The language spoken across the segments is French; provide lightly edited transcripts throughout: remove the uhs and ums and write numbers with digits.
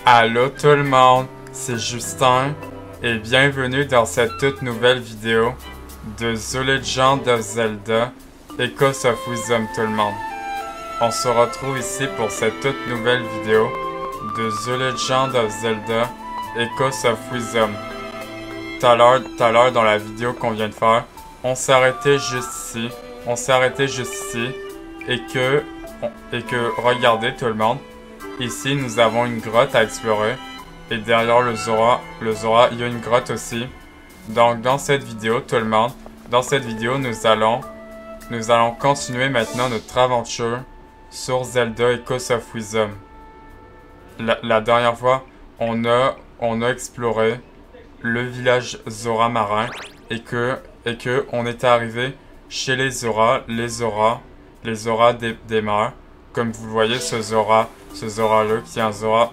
Allô tout le monde, c'est Justin et bienvenue dans cette toute nouvelle vidéo de The Legend of Zelda Echoes of Wisdom tout le monde. On se retrouve ici pour cette toute nouvelle vidéo de The Legend of Zelda Echoes of Wisdom. Tout à l'heure dans la vidéo qu'on vient de faire, on s'est arrêté juste ici, et que regardez tout le monde. Ici, nous avons une grotte à explorer. Et derrière le Zora, il y a une grotte aussi. Donc, dans cette vidéo, tout le monde, nous allons continuer maintenant notre aventure sur Zelda Echoes of Wisdom. La dernière fois, on a exploré le village Zora marin et que on est arrivé chez les Zora des mers. Comme vous le voyez, ce Zora là qui est un Zora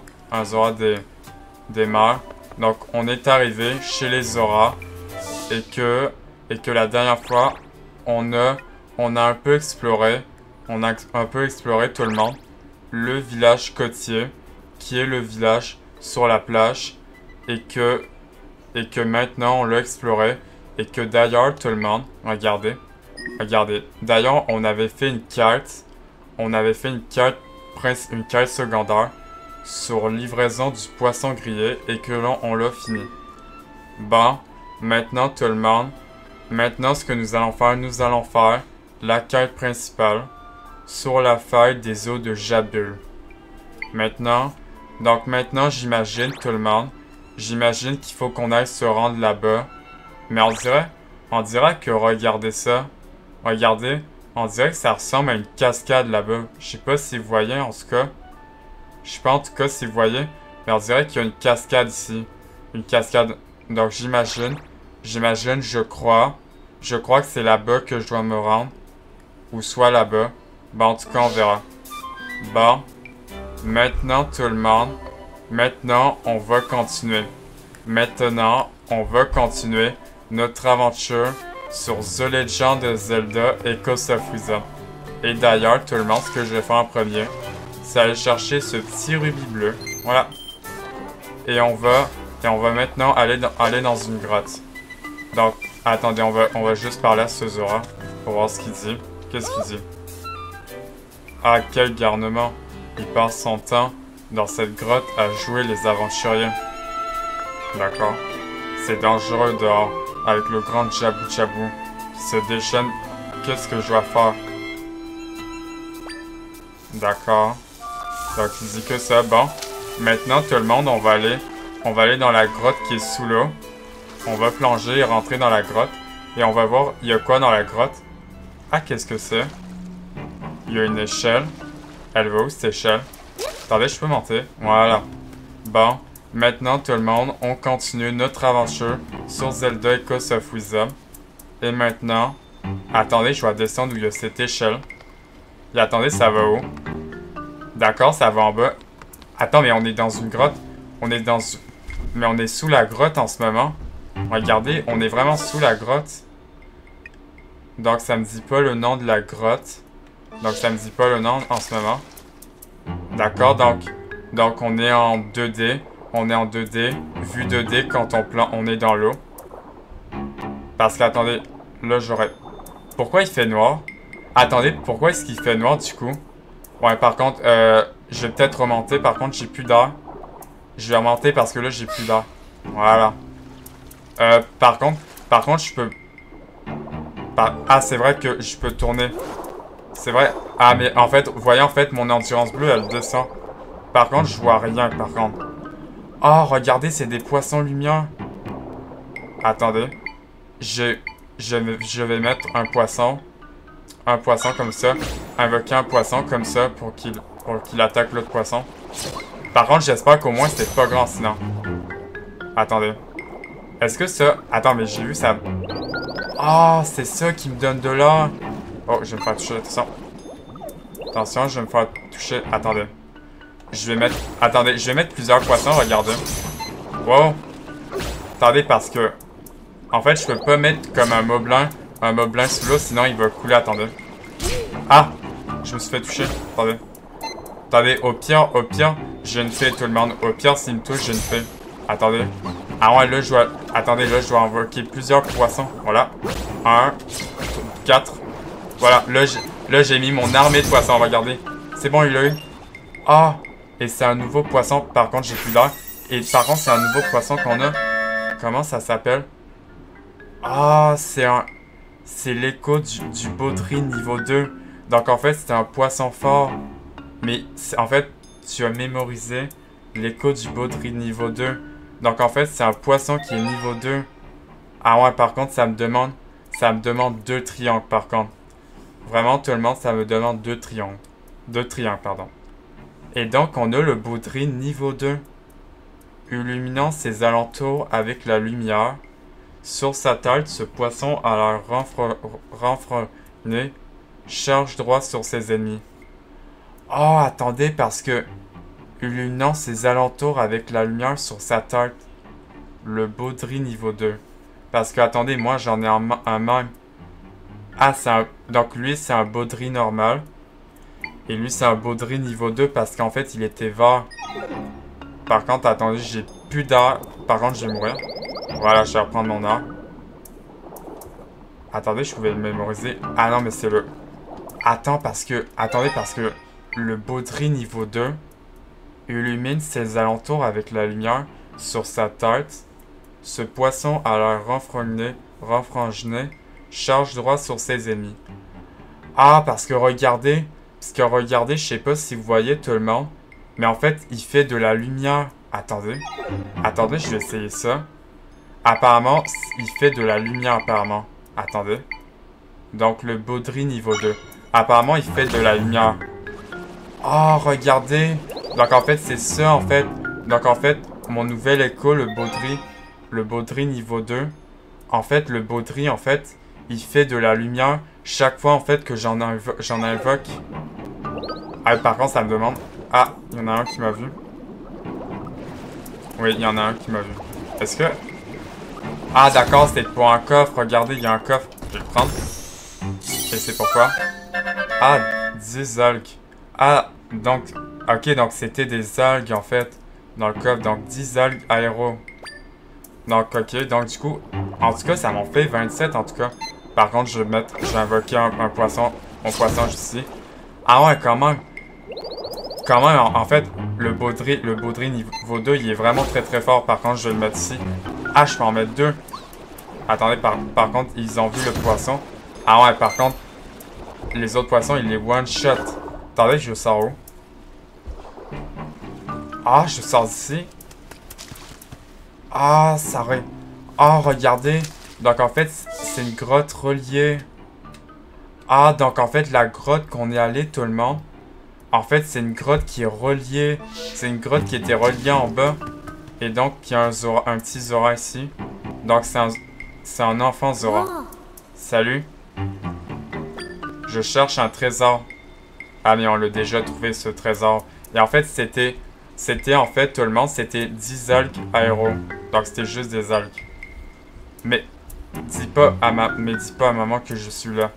des mers. Donc on est arrivé chez les Zora et que la dernière fois on a un peu exploré tout le monde le village côtier qui est le village sur la plage et que maintenant on l'a exploré et que d'ailleurs tout le monde regardez d'ailleurs on avait fait une carte secondaire sur livraison du poisson grillé et que là on l'a fini. Bon, maintenant tout le monde, ce que nous allons faire la quête principale sur la faille des eaux de Jabul. Maintenant j'imagine tout le monde, qu'il faut qu'on aille se rendre là-bas. Mais on dirait que regardez ça, on dirait que ça ressemble à une cascade là-bas. Je sais pas si vous voyez en tout cas. Je sais pas en tout cas si vous voyez. Mais on dirait qu'il y a une cascade ici. Une cascade. Donc j'imagine, je crois que c'est là-bas que je dois me rendre. Ou soit là-bas. Bon, en tout cas, on verra. Bon. Maintenant, tout le monde. Maintenant, on va continuer. Notre aventure sur The Legend of Zelda Echoes of Wisdom. Et d'ailleurs, tout le monde, ce que je vais faire en premier, c'est aller chercher ce petit rubis bleu. Voilà. Et on va maintenant aller dans une grotte. Donc, attendez, on va juste parler à ce Zora pour voir ce qu'il dit. Qu'est-ce qu'il dit? Ah, quel garnement. Il passe son temps dans cette grotte à jouer les aventuriers. D'accord. C'est dangereux dehors, avec le grand Jabu Jabu qui se déchaîne. Qu'est-ce que je dois faire? D'accord. Donc il dit que ça. Bon. Maintenant tout le monde, on va aller dans la grotte qui est sous l'eau. On va plonger et rentrer dans la grotte. Et on va voir, il y a quoi dans la grotte? Ah, qu'est-ce que c'est? Il y a une échelle. Elle va où cette échelle? Attendez, je peux monter. Voilà. Bon. Maintenant, tout le monde, on continue notre aventure sur Zelda Echoes of Wisdom. Et maintenant... Attendez, je vais descendre où il y a cette échelle. Et attendez, ça va où? D'accord, ça va en bas. Attends, mais on est dans une grotte. Mais on est sous la grotte en ce moment. Regardez, on est vraiment sous la grotte. Donc, ça me dit pas le nom de la grotte. Donc, ça me dit pas le nom en ce moment. D'accord, donc on est en 2D. On est en 2D, vue 2D quand on est dans l'eau. Parce que, attendez, là j'aurais... Pourquoi il fait noir? Attendez, pourquoi est-ce qu'il fait noir du coup? Ouais, par contre, je vais peut-être remonter. Par contre, j'ai plus d'air. Je vais remonter parce que là, j'ai plus d'air. Voilà. Par contre, je peux... Ah, c'est vrai que je peux tourner. C'est vrai. Ah, mais en fait, vous voyez, mon endurance bleue, elle descend. Par contre, je vois rien, par contre. Oh, regardez, c'est des poissons lumière. Attendez. Je vais mettre un poisson. Un poisson comme ça. Invoquer un poisson comme ça pour qu'il attaque l'autre poisson. Par contre, j'espère qu'au moins, c'était pas grand sinon. Attendez. Est-ce que ça... Attends, mais j'ai vu ça... Oh, c'est ça qui me donne de l'or. Oh, je vais me faire toucher. Attention, je vais me faire toucher. Attendez. Attendez, je vais mettre plusieurs poissons, regardez. Wow. Attendez, parce que... En fait, je peux pas mettre comme un moblin sous l'eau, sinon il va couler, attendez. Ah! Je me suis fait toucher, attendez. Attendez, au pire, J'ai une fée, tout le monde. Au pire, s'il me touche, j'ai une fée. Attendez. Ah ouais, là, je dois... Attendez, là, je dois invoquer plusieurs poissons. Voilà. 1, 4. Voilà, là, j'ai mis mon armée de poissons. Regardez. C'est bon, il l'a eu. Ah! Et c'est un nouveau poisson. Par contre, j'ai plus d'air. Et par contre, c'est un nouveau poisson qu'on a. Comment ça s'appelle? Ah, c'est l'écho du Baudry niveau 2. Donc, en fait, c'était un poisson fort. Mais, en fait, tu as mémorisé l'écho du Baudry niveau 2. Donc, en fait, c'est un poisson qui est niveau 2. Ah ouais, par contre, ça me demande 2 triangles, par contre. Vraiment, tout le monde, ça me demande 2 triangles. 2 triangles, pardon. Et donc, on a le Baudry niveau 2. Illuminant ses alentours avec la lumière. Sur sa tête, ce poisson a l'air renfrogné, charge droit sur ses ennemis. Oh, attendez, parce que... Illuminant ses alentours avec la lumière sur sa tête. Le Baudry niveau 2. Parce que, attendez, moi, j'en ai un même. Ah, donc lui, c'est un Baudry normal. Et lui, c'est un Baudry niveau 2 parce qu'en fait, il était vert. Par contre, attendez, j'ai plus d'air. Par contre, je vais mourir. Voilà, je vais reprendre mon air. Attendez, je pouvais le mémoriser. Ah non, mais c'est le... Attendez, parce que le Baudry niveau 2 illumine ses alentours avec la lumière sur sa tête. Ce poisson a l'air renfrogné, charge droit sur ses ennemis. Ah, parce que regardez, je sais pas si vous voyez tout le monde, mais en fait, il fait de la lumière. Attendez, je vais essayer ça. Apparemment, il fait de la lumière, apparemment. Attendez. Donc, le Baudry niveau 2. Apparemment, il fait de la lumière. Oh, regardez. Donc, en fait, c'est ça, en fait. Donc, en fait, mon nouvel écho, le Baudry niveau 2. En fait, le Baudry, en fait, il fait de la lumière chaque fois, en fait, que j'en invoque. Ah, par contre, ça me demande... Ah, il y en a un qui m'a vu. Oui, il y en a un qui m'a vu. Est-ce que... Ah, d'accord, c'était pour un coffre. Regardez, il y a un coffre. Je vais le prendre. Et c'est pourquoi? Ah, 10 algues. Ah, donc... Ok, donc c'était des algues, en fait, dans le coffre. Donc, 10 algues aéro. Donc, ok, donc du coup... En tout cas, ça m'en fait 27, en tout cas. Par contre, je vais invoquer un poisson. Mon poisson, juste ici. Ah ouais, comment... en fait, le Baudry niveau 2, il est vraiment très très fort. Par contre, je vais le mettre ici. Ah, je peux en mettre 2. Attendez, par contre, ils ont vu le poisson. Ah ouais, par contre, les autres poissons, ils les one-shot. Attendez, je sors où? Ah, je sors d'ici. Ah, ça aurait... Ah, regardez. Donc, en fait, c'est une grotte reliée. Ah, donc, en fait, la grotte qu'on est allé, tout le monde... En fait, c'est une grotte qui est reliée. C'est une grotte qui était reliée en bas. Et donc, il y a un petit Zora ici. Donc, c'est un enfant Zora. Salut. Je cherche un trésor. Ah, mais on l'a déjà trouvé, ce trésor. Et en fait, c'était en fait, tout le monde, c'était 10 algues aéro. Donc, c'était juste des algues. Mais, dis pas à maman que je suis là.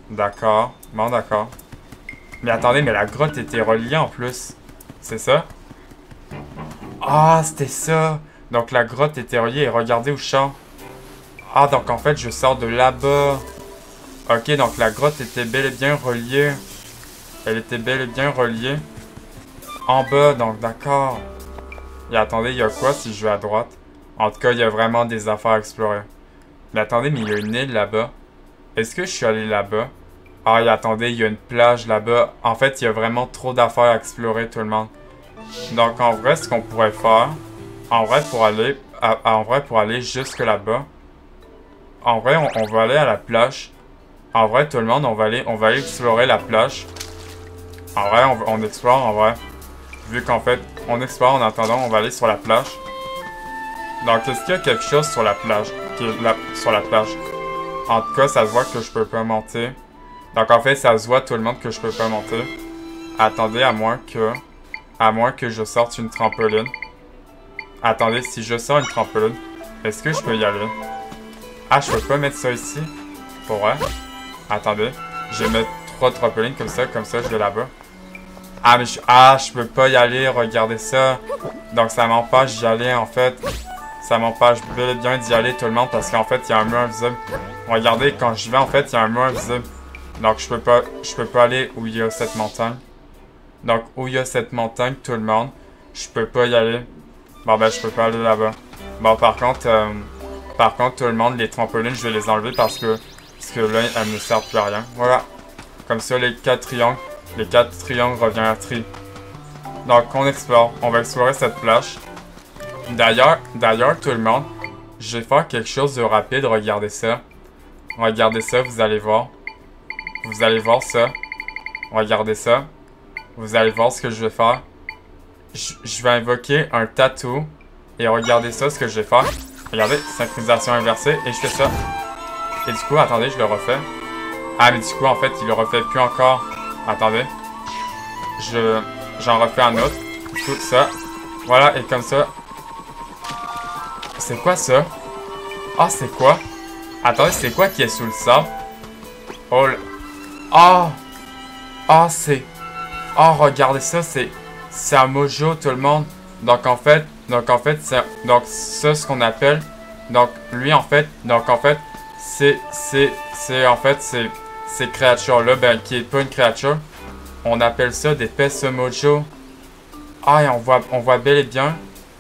D'accord. Bon, d'accord. Mais attendez, mais la grotte était reliée en plus. C'est ça? Ah, c'était ça. Donc la grotte était reliée et regardez où je sors. Ah, donc en fait, je sors de là-bas. Ok, donc la grotte était bel et bien reliée. Elle était bel et bien reliée. En bas, donc d'accord. Et attendez, il y a quoi si je vais à droite? En tout cas, il y a vraiment des affaires à explorer. Mais attendez, mais il y a une île là-bas. Est-ce que je suis allé là-bas? Ah, et attendez, il y a une plage là-bas. En fait, il y a vraiment trop d'affaires à explorer, tout le monde. Donc, en vrai, ce qu'on pourrait faire... En vrai, pour aller jusque là-bas... En vrai, on va aller à la plage. En vrai, tout le monde, on va aller explorer la plage. En vrai, on explore, en vrai. Vu qu'en fait, on explore en attendant, on va aller sur la plage. Donc, est-ce qu'il y a quelque chose sur la plage? Sur la plage. En tout cas, ça se voit que je peux pas monter. Donc, en fait, ça se voit tout le monde que je peux pas monter. Attendez, à moins que je sorte une trampoline. Attendez, si je sors une trampoline, est-ce que je peux y aller? Ah, je peux pas mettre ça ici? Pour vrai? Attendez, je vais mettre 3 trampolines comme ça je vais là-bas. je peux pas y aller, regardez ça. Donc ça m'empêche d'y aller en fait. Ça m'empêche bel et bien d'y aller tout le monde parce qu'en fait il y a un mur invisible. Regardez, quand je vais en fait il y a un mur invisible. Donc je peux pas aller où il y a cette montagne. Donc où il y a cette montagne tout le monde, je peux pas y aller. Bon ben je peux pas aller là-bas. Bon par contre tout le monde, les trampolines je vais les enlever parce que là elles ne servent plus à rien. Voilà. Comme ça les 4 triangles reviennent à tri. Donc on explore, on va explorer cette plage. D'ailleurs tout le monde, je vais faire quelque chose de rapide, regardez ça. Regardez ça, vous allez voir. Vous allez voir ça. Regardez ça. Vous allez voir ce que je vais faire. Je vais invoquer un tatou. Et regardez ça, ce que je vais faire. Regardez, synchronisation inversée. Et je fais ça. Et du coup, attendez, je le refais. Ah, mais du coup, en fait, il le refait plus encore. Attendez. J'en refais un autre. Tout ça. Voilà, et comme ça. C'est quoi ça? Ah, c'est quoi? Attendez, c'est quoi qui est sous le sable? Oh là. Ah! Ah, c'est... Ah, regardez ça, c'est un mojo, tout le monde. Donc, en fait, c'est... Donc, ça, ce qu'on appelle... Donc, lui, en fait... Donc, en fait, ces créatures-là, ben, qui est pas une créature, on appelle ça des pestes mojo. Ah, et on voit bel et bien...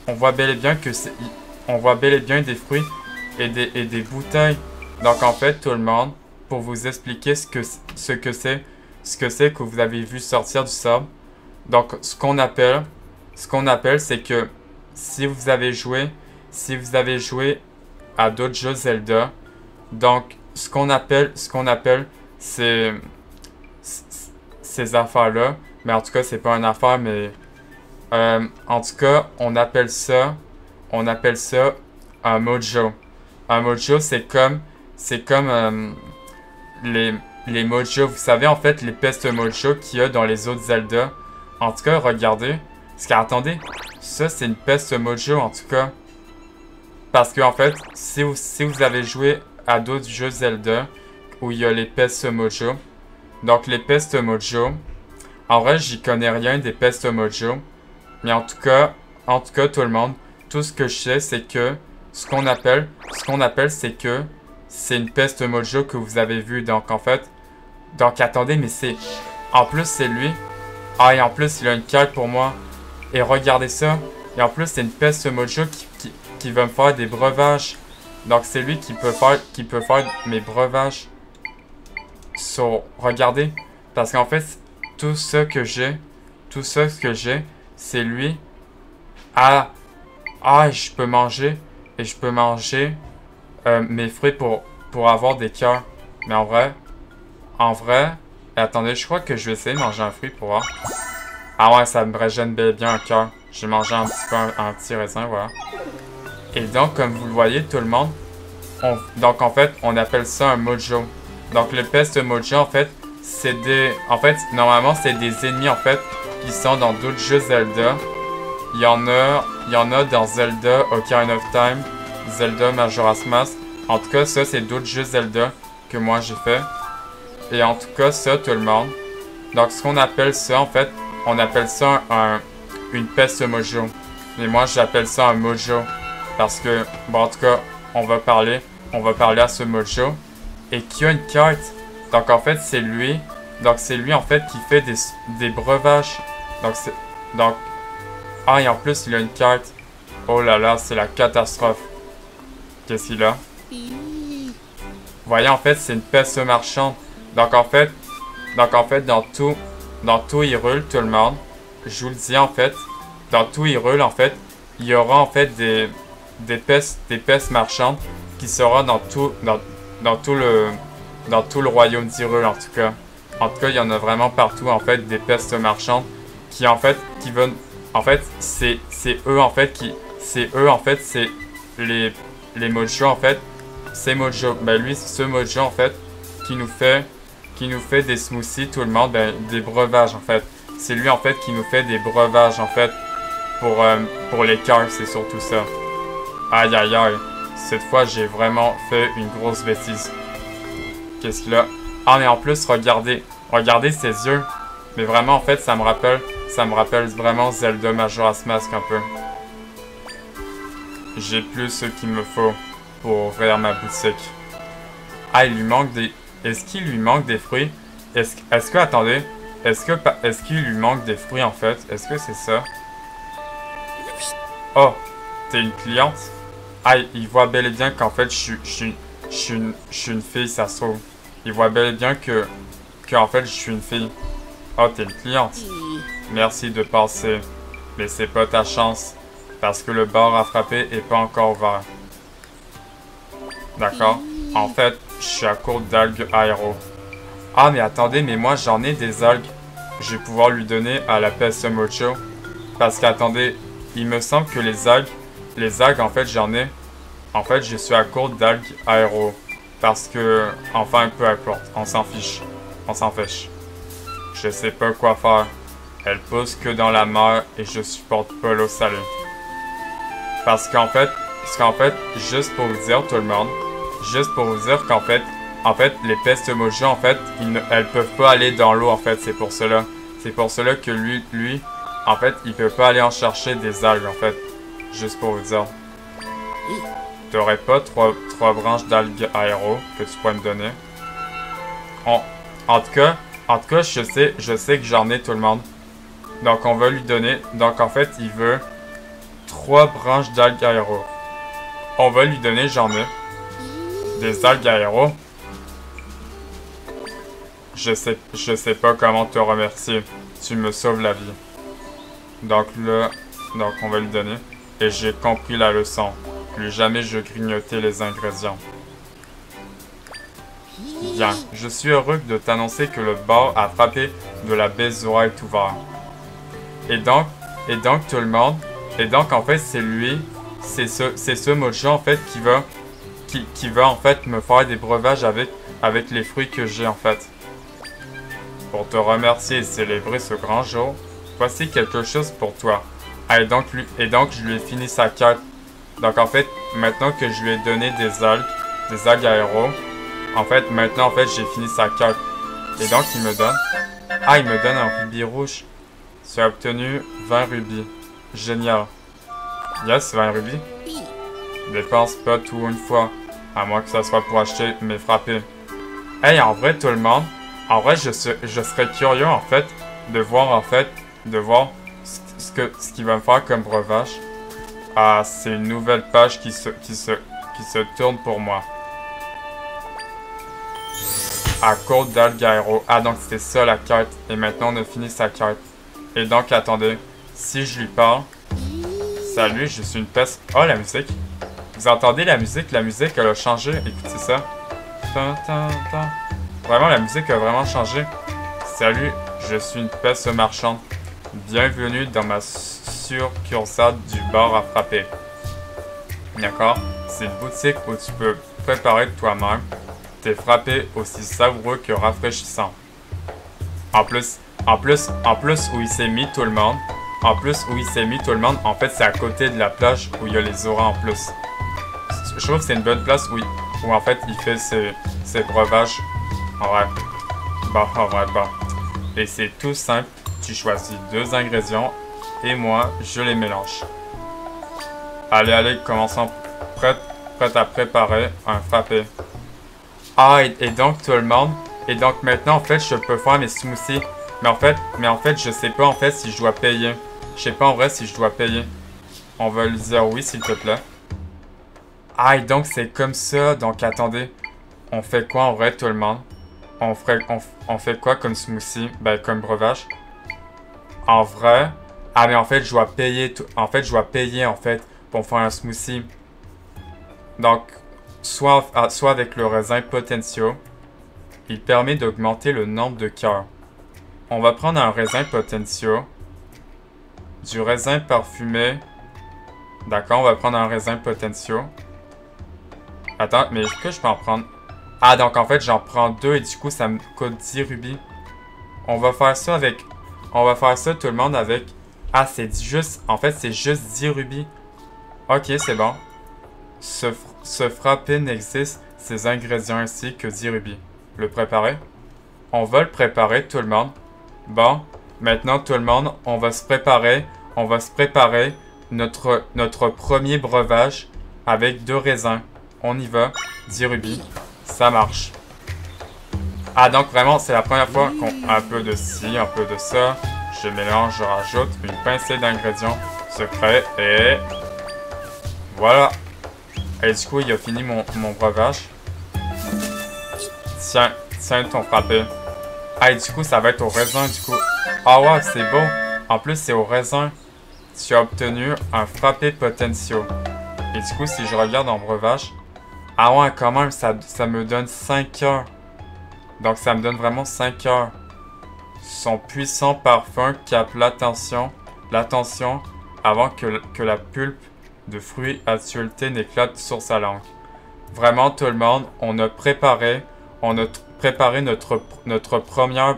On voit bel et bien que c'est... On voit bel et bien des fruits et des bouteilles. Donc, en fait, tout le monde, pour vous expliquer ce que c'est que vous avez vu sortir du sable. Donc, ce qu'on appelle, c'est que si vous avez joué à d'autres jeux Zelda, donc ce qu'on appelle ces affaires-là, mais en tout cas, c'est pas une affaire, mais en tout cas, on appelle ça un mojo. Un mojo, c'est comme les mojo, vous savez en fait les pestes mojo qu'il y a dans les autres Zelda. En tout cas, regardez. Parce que attendez, ça c'est une peste mojo en tout cas. Parce que en fait, si vous avez joué à d'autres jeux Zelda où il y a les pestes mojo, donc les pestes mojo, en vrai j'y connais rien des pestes mojo, mais en tout cas tout le monde, tout ce que je sais c'est que ce qu'on appelle c'est que c'est une peste mojo que vous avez vu. Donc en fait, donc attendez, mais c'est... En plus c'est lui. Ah, et en plus il a une carte pour moi. Et regardez ça. Et en plus c'est une peste mojo qui va me faire des breuvages. Donc c'est lui qui peut faire mes breuvages. Regardez. Parce qu'en fait, tout ce que j'ai, c'est lui. Ah, je peux manger. Et je peux manger mes fruits pour avoir des cœurs. Mais en vrai, attendez, je crois que je vais essayer de manger un fruit pour voir. Ah ouais, ça me régène bien un cœur. J'ai mangé un petit peu un petit raisin, voilà. Et donc, comme vous le voyez, tout le monde, donc en fait, on appelle ça un mojo. Donc le peste mojo, en fait, c'est des... En fait, normalement, c'est des ennemis, en fait, qui sont dans d'autres jeux Zelda. Il y en a dans Zelda Ocarina of Time, Zelda Majora's Mask. En tout cas, ça, c'est d'autres jeux Zelda que moi j'ai fait. Et en tout cas, ça, tout le monde. Donc, ce qu'on appelle ça, en fait, on appelle ça une peste mojo. Mais moi, j'appelle ça un mojo. Parce que, bon, en tout cas, on va parler à ce mojo. Et qui a une carte. Donc, en fait, c'est lui. Donc, c'est lui, en fait, qui fait des breuvages. Donc, ah, et en plus, il a une carte. Oh là là, c'est la catastrophe. Qu'est-ce qu'il a? Vous voyez, en fait, c'est une peste marchande. Donc, en fait, dans tout Hyrule, tout le monde, je vous le dis, en fait, dans tout Hyrule, en fait, il y aura, en fait, des pestes marchandes qui seront dans tout le royaume d'Hyrule, en tout cas. En tout cas, il y en a vraiment partout, en fait, des pestes marchandes qui, en fait, qui veulent... En fait, c'est eux, en fait, c'est les mojo, en fait. C'est mojo. Ben, lui, c'est ce mojo, en fait, qui nous fait des smoothies, tout le monde, ben, des breuvages, en fait. C'est lui, en fait, qui nous fait des breuvages, en fait, pour les cœurs, c'est surtout ça. Aïe, aïe, aïe. Cette fois, j'ai vraiment fait une grosse bêtise. Qu'est-ce qu'il a? Ah, mais en plus, regardez ses yeux. Mais vraiment, en fait, ça me rappelle Ça me rappelle vraiment Zelda Majora's Mask un peu. J'ai plus ce qu'il me faut pour ouvrir ma boutique. Ah, il lui manque des... Est-ce qu'il lui manque des fruits? Est-ce que... Attendez. Est-ce qu'il lui manque des fruits, en fait? Est-ce que c'est ça? Oh! T'es une cliente? Ah, il voit bel et bien qu'en fait, je suis une fille, ça se trouve. Il voit bel et bien que en fait, je suis une fille. Oh, t'es une cliente. Merci de passer. Mais c'est pas ta chance. Parce que le bar à frapper est pas encore ouvert. D'accord? En fait, je suis à court d'algues aéro. Ah, mais attendez, mais moi j'en ai des algues. Je vais pouvoir lui donner à la peste mocho. Parce qu'attendez, il me semble que les algues en fait j'en ai. En fait, je suis à court d'algues aéro. Parce que, enfin, peu importe, on s'en fiche. On s'en fiche. Je sais pas quoi faire. Elle pousse que dans la mer et je supporte pas l'eau salée. Parce qu'en fait, juste pour vous dire tout le monde, juste pour vous dire qu'en fait, les pestes mojo, en fait, elles peuvent pas aller dans l'eau, en fait, c'est pour cela. C'est pour cela que lui, en fait, il peut pas aller en chercher des algues, en fait. Juste pour vous dire. T'aurais pas trois branches d'algues aéro que tu pourrais me donner? En tout cas, je sais que j'en ai tout le monde. Donc, on va lui donner. Donc, en fait, il veut 3 branches d'algues aéro. On va lui donner, j'en ai. Des algues aéro. Je sais pas comment te remercier. Tu me sauves la vie. Donc là, on va lui donner. Et j'ai compris la leçon. Plus jamais je grignotais les ingrédients. Bien, je suis heureux de t'annoncer que le bar à frapper de la baie Zora est ouvert. Et donc tout le monde, et donc en fait c'est lui, c'est ce mojo en fait qui va en fait me faire des breuvages avec les fruits que j'ai en fait. Pour te remercier et célébrer ce grand jour, voici quelque chose pour toi. Ah, et donc je lui ai fini sa quête. Donc en fait, maintenant que je lui ai donné des algues aéro, en fait, maintenant en fait j'ai fini sa quête. Et donc il me donne, ah il me donne un rubis rouge. Tu as obtenu 20 rubis. Génial. Yes, 20 rubis. Dépense pas tout une fois, à moins que ça soit pour acheter mes frappés. Hey, en vrai tout le monde, en vrai je serais curieux en fait de voir ce qu'il va me faire comme breuvage. Ah, c'est une nouvelle page qui se tourne pour moi. À court d'algues aéro. Ah, donc c'était ça la quête. Et maintenant on a fini sa quête. Et donc attendez, si je lui parle. Salut, je suis une peste. Oh, la musique. Vous entendez la musique? La musique elle a changé. Écoutez ça. Vraiment, la musique a vraiment changé. Salut, je suis une peste marchande. Bienvenue dans ma succursale du bar à frapper. D'accord? C'est une boutique où tu peux préparer toi-même tes frappés aussi savoureux que rafraîchissants. En plus où il s'est mis tout le monde. En fait, c'est à côté de la plage où il y a les auras en plus. Je trouve que c'est une bonne place où en fait il fait ses breuvages. Ouais. Bon. Et c'est tout simple. Tu choisis 2 ingrédients et moi, je les mélange. Allez, commençons. Prête à préparer un frappé. Ah, et donc tout le monde. Et donc maintenant, en fait, je peux faire mes smoothies. Mais en fait, je sais pas en fait si je dois payer. Je sais pas en vrai si je dois payer. On va lui dire oui, s'il te plaît. Ah, et donc c'est comme ça. Donc attendez. On fait quoi en vrai, tout le monde? On fait quoi comme smoothie? Ben, comme breuvage. En vrai. Ah, mais en fait, je dois payer. En fait, pour faire un smoothie. Donc, soit avec le raisin Potentio. Il permet d'augmenter le nombre de cœurs. On va prendre un raisin Potentio. Du raisin parfumé. D'accord, on va prendre un raisin Potentio. Attends, mais est-ce que je peux en prendre? Ah, donc en fait, j'en prends 2 et du coup, ça me coûte 10 rubis. On va faire ça tout le monde avec... Ah, c'est juste... En fait, c'est juste 10 rubis. Ok, c'est bon. Ce frappé n'existe ces ingrédients ainsi que 10 rubis. Le préparer? On va le préparer, tout le monde. Bon, Maintenant, tout le monde, on va se préparer. On va se préparer notre premier breuvage avec 2 raisins. On y va. 10 rubis. Ça marche. Ah, donc vraiment, c'est la première fois qu'on a un peu de ci, un peu de ça. Je mélange, je rajoute une pincée d'ingrédients secrets et... Voilà. Et du coup, il a fini mon breuvage. Tiens ton frappé. Ah, et du coup, ça va être au raisin, du coup. Ah ouais, c'est beau. En plus, c'est au raisin. Tu as obtenu un frappé potentiaux. Et du coup, si je regarde en breuvage... Ah ouais, quand même, ça me donne 5 heures. Donc, ça me donne vraiment 5 heures. Son puissant parfum capte l'attention avant que la pulpe de fruits adultés n'éclate sur sa langue. Vraiment, tout le monde, on a préparé notre première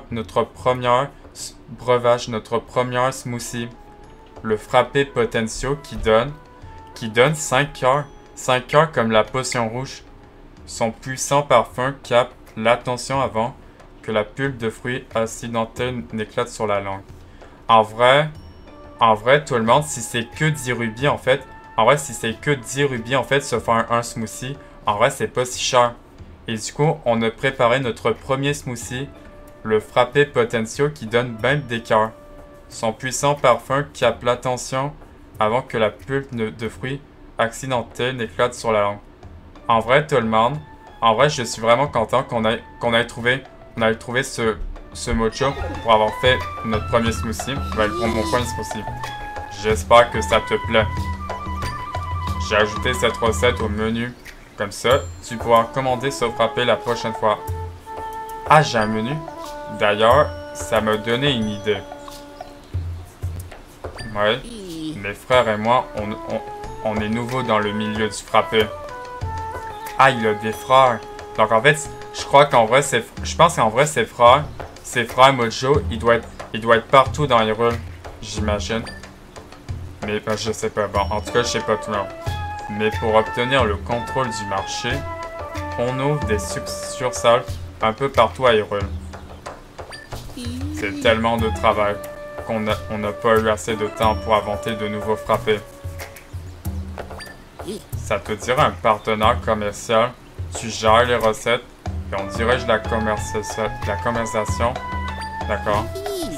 breuvage, notre première smoothie. Le frappé potentiaux qui donne 5 heures. 5 heures comme la potion rouge. Son puissant parfum capte l'attention avant que la pulpe de fruits accidentelle n'éclate sur la langue. En vrai, tout le monde, si c'est que 10 rubis, en fait, se faire un smoothie, en vrai, c'est pas si cher. Et du coup, on a préparé notre premier smoothie, le frappé potentiaux qui donne même des cœurs. Son puissant parfum capte l'attention avant que la pulpe de fruits accidentelle n'éclate sur la langue. En vrai, tout le monde, je suis vraiment content qu'on ait trouvé ce mocha pour avoir fait notre premier smoothie. Mon premier smoothie. J'espère que ça te plaît. J'ai ajouté cette recette au menu. Comme ça, tu pourras commander ce frappé la prochaine fois. Ah, j'ai un menu. D'ailleurs, ça m'a donné une idée. Ouais, mes frères et moi, on est nouveaux dans le milieu du frappé. Ah, il a des frères. Donc en fait, je pense qu'en vrai, ses frères Mojo, il doit être partout dans Hyrule, j'imagine. Mais ben, je sais pas. Bon, en tout cas, je sais pas tout le monde. Mais pour obtenir le contrôle du marché, on ouvre des succursales un peu partout à Hyrule. C'est tellement de travail qu'on n'a pas eu assez de temps pour inventer de nouveaux frappés. Ça te dirait un partenaire commercial, tu gères les recettes et on dirige la commercialisation. D'accord?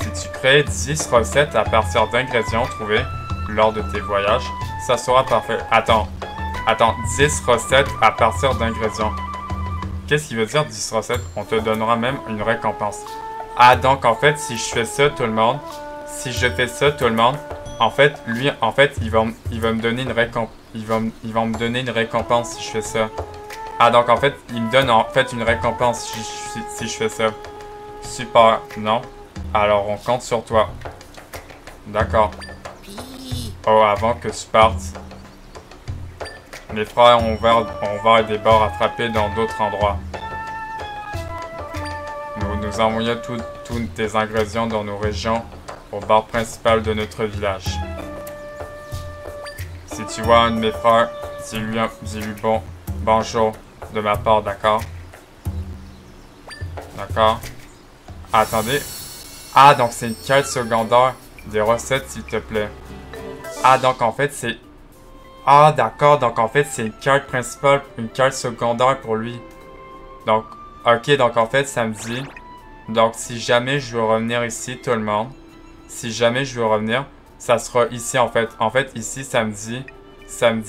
Si tu crées 10 recettes à partir d'ingrédients trouvés lors de tes voyages, ça sera parfait. Attends, 10 recettes à partir d'ingrédients. Qu'est-ce qui veut dire 10 recettes? On te donnera même une récompense. Ah, donc en fait, si je fais ça, tout le monde, en fait, lui, il va me donner une récompense. Il va me donner une récompense si je fais ça. Ah, donc en fait, il me donne en fait une récompense si je fais ça. Super, non? Alors, on compte sur toi. D'accord. Oh, avant que tu partes. Mes frères ont ouvert des bars à frapper dans d'autres endroits. Nous envoyons tous tes ingrédients dans nos régions au bar principal de notre village. Si tu vois un de mes frères, dis-lui bonjour de ma part, d'accord? D'accord? Attendez. Ah, donc c'est une quête secondaire des recettes, s'il te plaît. Ah, donc en fait, c'est... Ah, d'accord, donc en fait, c'est une quête principale, une quête secondaire pour lui. Donc, ok, donc en fait, ça me dit... Donc, si jamais je veux revenir ici, tout le monde, si jamais je veux revenir, ça sera ici, en fait. En fait, ici, ça me dit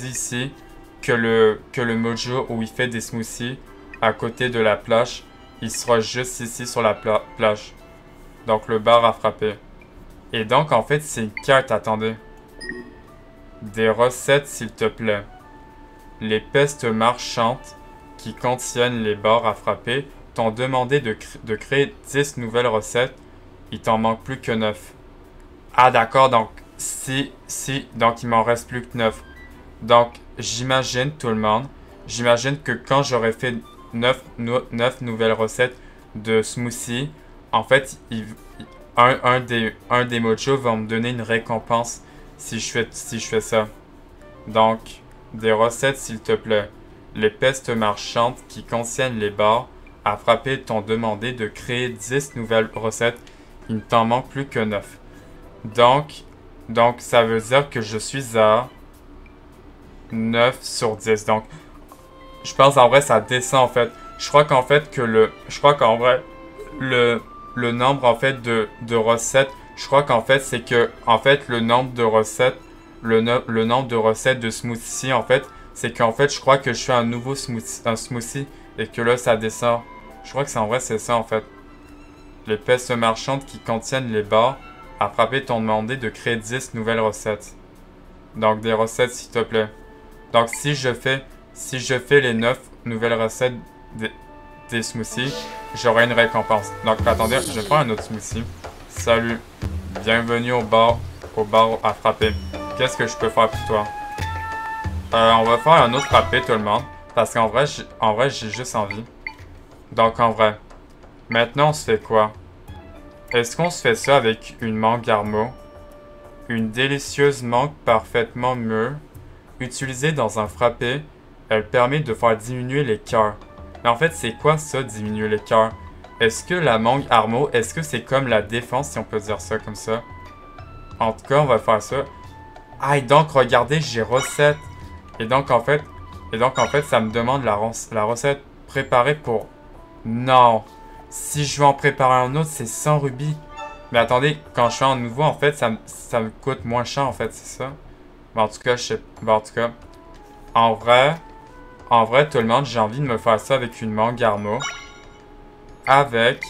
ici que le mojo où il fait des smoothies à côté de la plage, il sera juste ici sur la plage. Donc, le bar à frapper. Et donc, en fait, c'est une carte, attendez. Des recettes, s'il te plaît. Les pestes marchandes qui contiennent les bars à frapper t'ont demandé de créer 10 nouvelles recettes. Il t'en manque plus que 9. Ah, d'accord, donc, donc il m'en reste plus que 9. Donc, j'imagine, tout le monde, j'imagine que quand j'aurai fait 9 nouvelles recettes de smoothie, en fait, un des mojos va me donner une récompense si je fais ça. Donc, des recettes, s'il te plaît. Les pestes marchandes qui contiennent les bars à frapper t'ont demandé de créer 10 nouvelles recettes. Il ne t'en manque plus que 9. Donc, ça veut dire que je suis à 9 sur 10. Donc, je pense en vrai, ça descend en fait. Je crois qu'en fait je crois qu'en vrai, le nombre en fait de recettes, je crois qu'en fait, c'est que, en fait, le nombre de recettes, le nombre de recettes de smoothie, en fait, c'est qu'en fait, je crois que je fais un nouveau smoothie et que là, ça descend. Je crois que c'est en vrai, c'est ça en fait. Les pestes marchandes qui contiennent les barres à frapper t'ont demandé de créer 10 nouvelles recettes. Donc des recettes s'il te plaît. Donc si je fais les 9 nouvelles recettes des smoothies, j'aurai une récompense. Donc attendez, je prends un autre smoothie. Salut, bienvenue au bar à frapper. Qu'est-ce que je peux faire pour toi? On va faire un autre frappé tout le monde. Parce qu'en vrai, j'ai juste envie. Donc en vrai, maintenant on se fait quoi? Est-ce qu'on se fait ça avec une mangue Armo? Une délicieuse mangue parfaitement mûre. Utilisée dans un frappé, elle permet de faire diminuer les cœurs. Mais en fait, c'est quoi ça, diminuer les cœurs? Est-ce que la mangue Armo, est-ce que c'est comme la défense, si on peut dire ça comme ça? En tout cas, on va faire ça. Ah, et donc, regardez, j'ai recette. Et donc, en fait, ça me demande la recette préparée pour... Non. Si je veux en préparer un autre, c'est 100 rubis. Mais attendez, quand je fais un nouveau, en fait, ça me coûte moins cher, en fait, c'est ça? Mais en tout cas, je sais... Bon, en tout cas, en vrai, tout le monde, j'ai envie de me faire ça avec une mangue Armo. Avec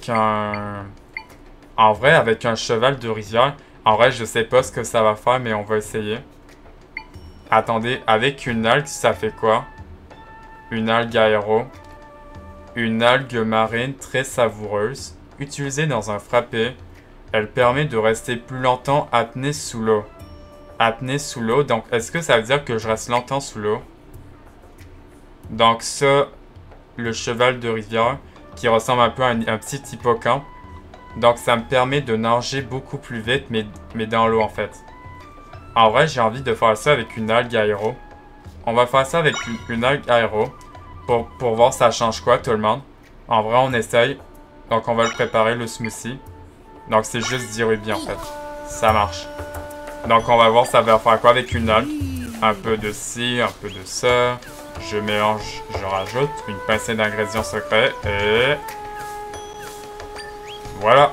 un... En vrai, avec un cheval de rivière. En vrai, je sais pas ce que ça va faire, mais on va essayer. Attendez, avec une algue, ça fait quoi? Une algue aéro. Une algue marine très savoureuse. Utilisée dans un frappé, elle permet de rester plus longtemps apnée sous l'eau. Apnée sous l'eau, donc est-ce que ça veut dire que je reste longtemps sous l'eau? Donc ça, le cheval de rivière, qui ressemble un peu à un petit hippocampe. Donc ça me permet de nager beaucoup plus vite, mais dans l'eau en fait. En vrai, j'ai envie de faire ça avec une algue aéro. On va faire ça avec une algue aéro. Pour voir ça change quoi tout le monde. En vrai, on essaye. Donc on va le préparer, le smoothie. Donc c'est juste 10 rubis en fait. Ça marche. Donc on va voir ça va faire quoi avec une algue. Un peu de ci, un peu de ça. Je mélange, je rajoute une pincée d'ingrédients secrets et... Voilà.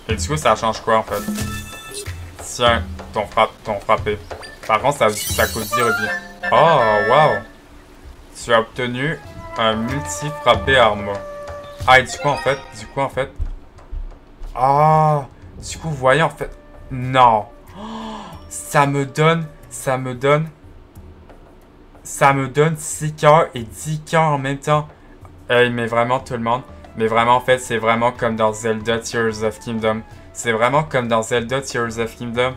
Et du coup, ça change quoi en fait? Tiens, ton frappé. Par contre, ça coûte 10 rubis. Oh, wow! Tu as obtenu un multi-frappé Armo. Ah, et du coup, en fait... Ah! Du coup, vous voyez, en fait... Non! Oh, ça me donne 6 cœurs et 10 cœurs en même temps. Hey, mais vraiment, tout le monde. Mais vraiment, en fait, c'est vraiment comme dans Zelda Tears of Kingdom. C'est vraiment comme dans Zelda Tears of Kingdom.